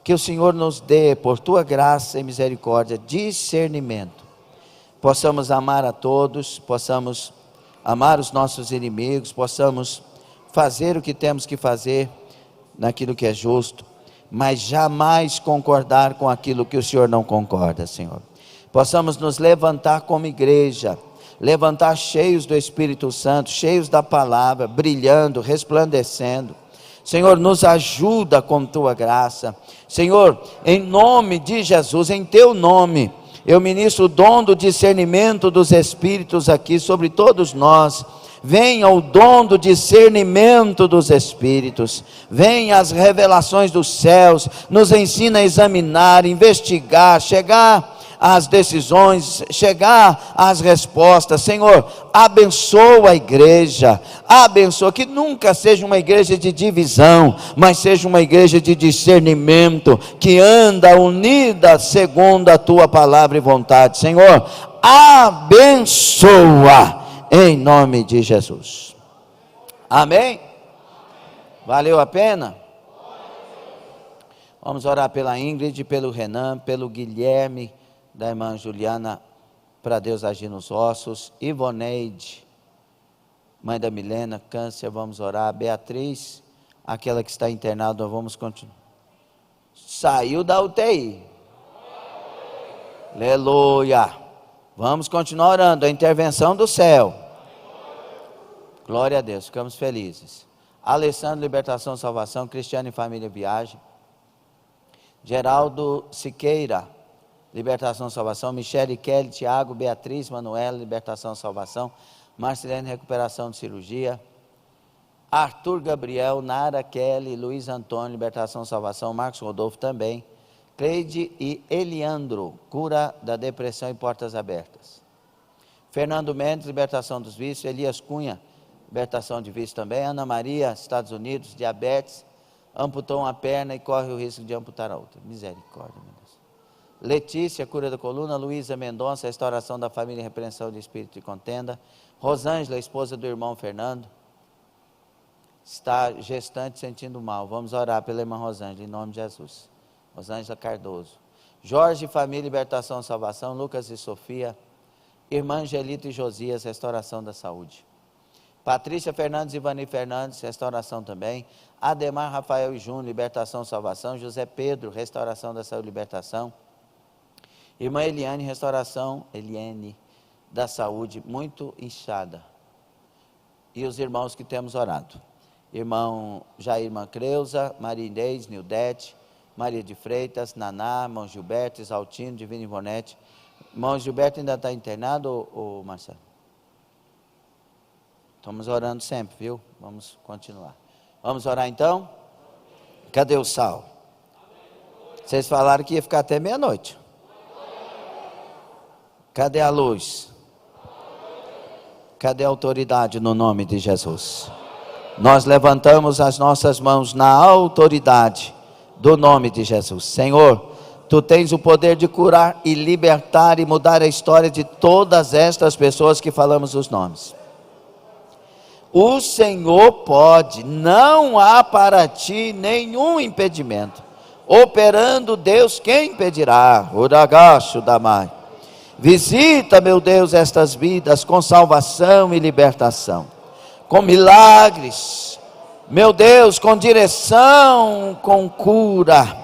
Que o Senhor nos dê, por Tua graça e misericórdia, discernimento. Possamos amar a todos, possamos amar os nossos inimigos, possamos fazer o que temos que fazer naquilo que é justo, mas jamais concordar com aquilo que o Senhor não concorda, Senhor. Possamos nos levantar como igreja, levantar cheios do Espírito Santo, cheios da palavra, brilhando, resplandecendo. Senhor, nos ajuda com Tua graça. Senhor, em nome de Jesus, em Teu nome, eu ministro o dom do discernimento dos Espíritos aqui sobre todos nós. Venha o dom do discernimento dos Espíritos, venha as revelações dos céus, nos ensina a examinar, investigar, chegar às decisões, chegar às respostas. Senhor, abençoa a igreja, abençoa, que nunca seja uma igreja de divisão, mas seja uma igreja de discernimento, que anda unida segundo a Tua palavra e vontade. Senhor, abençoa, em nome de Jesus. Amém? Valeu a pena? Vamos orar pela Ingrid, pelo Renan, pelo Guilherme, da irmã Juliana, para Deus agir nos ossos. Ivoneide, mãe da Milena, câncer, vamos orar. Beatriz, aquela que está internada, nós vamos continuar. Saiu da UTI. Aleluia. Vamos continuar orando, a intervenção do céu. Glória a Deus, ficamos felizes. Alessandro, libertação, salvação. Cristiano e família, viagem. Geraldo Siqueira, libertação, salvação. Michele, Kelly, Tiago, Beatriz, Manuela, libertação, salvação. Marcelene, recuperação de cirurgia. Arthur Gabriel, Nara, Kelly, Luiz Antônio, libertação, salvação. Marcos Rodolfo também. Cleide e Eliandro, cura da depressão e portas abertas. Fernando Mendes, libertação dos vícios. Elias Cunha, libertação de vícios também. Ana Maria, Estados Unidos, diabetes. Amputou uma perna e corre o risco de amputar a outra. Misericórdia, meu Deus. Letícia, cura da coluna. Luísa Mendonça, restauração da família e repreensão de espírito de contenda. Rosângela, esposa do irmão Fernando, está gestante sentindo mal. Vamos orar pela irmã Rosângela, em nome de Jesus. Rosângela Cardoso. Jorge, família, libertação, salvação. Lucas e Sofia. Irmã Angelita e Josias, restauração da saúde. Patrícia Fernandes e Ivani Fernandes, restauração também. Ademar, Rafael e Júnior, libertação, salvação. José Pedro, restauração da saúde, libertação. Irmã Eliane, restauração, Eliane, da saúde, muito inchada. E os irmãos que temos orado. irmão Jair, irmã Creuza, Maria Inês, Nildete, Maria de Freitas, Naná, irmão Gilberto, Exaltino, Divino Ivonete. Irmão Gilberto ainda está internado, ou Marcelo? Estamos orando sempre, viu? Vamos continuar. Vamos orar então? Cadê o sal? Vocês falaram que ia ficar até meia-noite. Cadê a luz? Cadê a autoridade no nome de Jesus? Nós levantamos as nossas mãos na autoridade do nome de Jesus. Senhor, Tu tens o poder de curar e libertar e mudar a história de todas estas pessoas que falamos os nomes. O Senhor pode, não há para Ti nenhum impedimento. Operando Deus, quem impedirá? Uragacho da mãe. Visita, meu Deus, estas vidas com salvação e libertação, com milagres, meu Deus, com direção, com cura,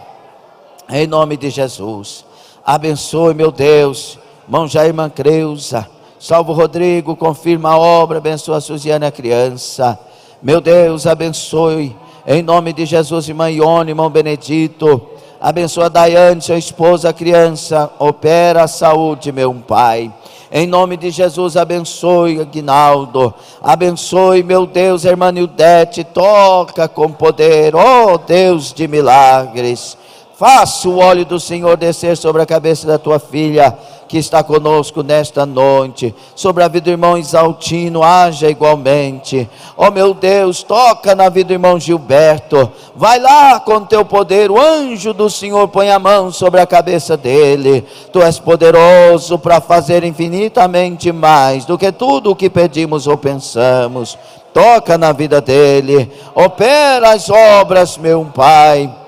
em nome de Jesus. Abençoe, meu Deus, irmão Jair, irmã Creuza, salva o Rodrigo, confirma a obra, abençoa a Suziana, a criança, meu Deus, abençoe, em nome de Jesus, irmã Ione, irmão Benedito, abençoa a Daiane, sua esposa, a criança, opera a saúde, meu Pai. Em nome de Jesus, abençoe Aguinaldo, abençoe, meu Deus, a irmã Nildete, toca com poder, ó Deus de milagres. Faça o óleo do Senhor descer sobre a cabeça da tua filha, que está conosco nesta noite, sobre a vida do irmão Exaltino, haja igualmente. Ó meu Deus, toca na vida do irmão Gilberto, vai lá com teu poder, o anjo do Senhor põe a mão sobre a cabeça dele. Tu és poderoso para fazer infinitamente mais do que tudo o que pedimos ou pensamos. Toca na vida dele, opera as obras, meu Pai.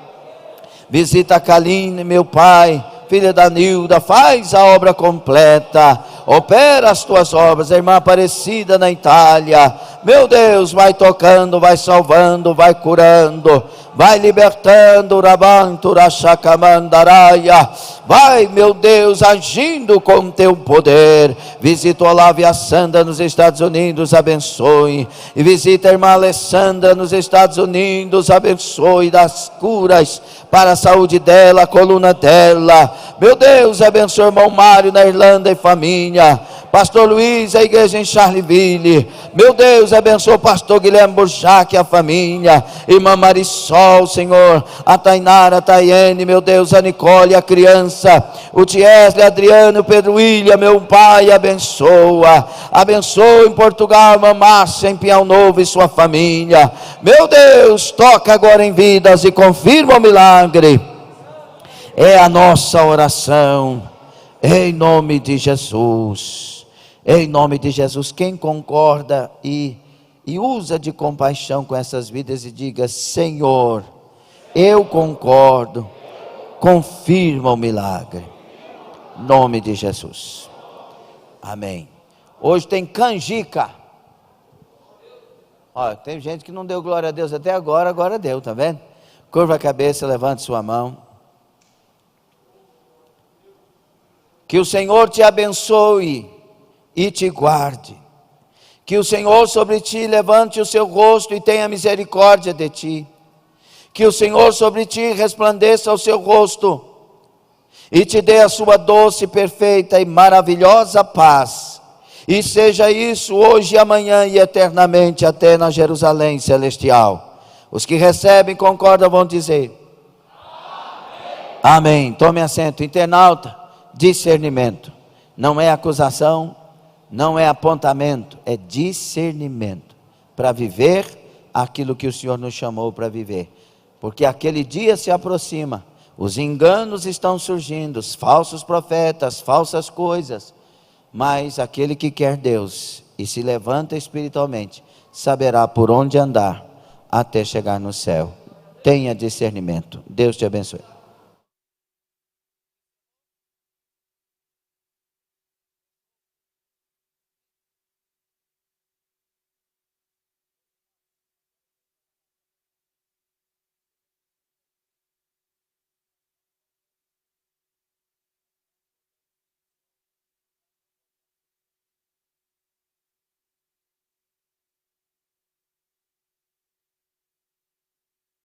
Visita a Kaline, meu Pai, filha da Nilda, faz a obra completa, opera as tuas obras. A irmã Aparecida na Itália, meu Deus, vai tocando, vai salvando, vai curando, vai libertando, vai, meu Deus, agindo com teu poder. Visita o Olávia Sandra nos Estados Unidos, abençoe. E visita a irmã Alessandra nos Estados Unidos, abençoe, das curas para a saúde dela, a coluna dela. Meu Deus, abençoe o irmão Mário na Irlanda e família. Pastor Luiz, a igreja em Charleville. Meu Deus, abençoe o pastor Guilherme Burchac, a família. Irmã Marisol, Senhor. A Tainara, a Tayene, meu Deus, a Nicole, a criança. O Tiesle, Adriano, o Pedro William, meu Pai, abençoa. Abençoa em Portugal, irmã Márcia, em Piau Novo e sua família. Meu Deus, toca agora em vidas e confirma o milagre. É a nossa oração, em nome de Jesus. Em nome de Jesus, quem concorda e usa de compaixão com essas vidas e diga: Senhor, eu concordo, confirma o milagre, em nome de Jesus, amém. Hoje tem canjica. Olha, tem gente que não deu glória a Deus até agora, agora deu, tá vendo? Curva a cabeça, levante sua mão. Que o Senhor te abençoe e te guarde. Que o Senhor sobre ti levante o seu rosto e tenha misericórdia de ti. Que o Senhor sobre ti resplandeça o seu rosto e te dê a sua doce, perfeita e maravilhosa paz. E seja isso hoje, amanhã e eternamente, até na Jerusalém celestial. Os que recebem, concordam, vão dizer amém. Amém. Tome assento. Internauta, discernimento. Não é acusação, não é apontamento, é discernimento. Para viver aquilo que o Senhor nos chamou para viver. Porque aquele dia se aproxima. Os enganos estão surgindo, os falsos profetas, falsas coisas. Mas aquele que quer Deus e se levanta espiritualmente, saberá por onde andar até chegar no céu. Tenha discernimento. Deus te abençoe.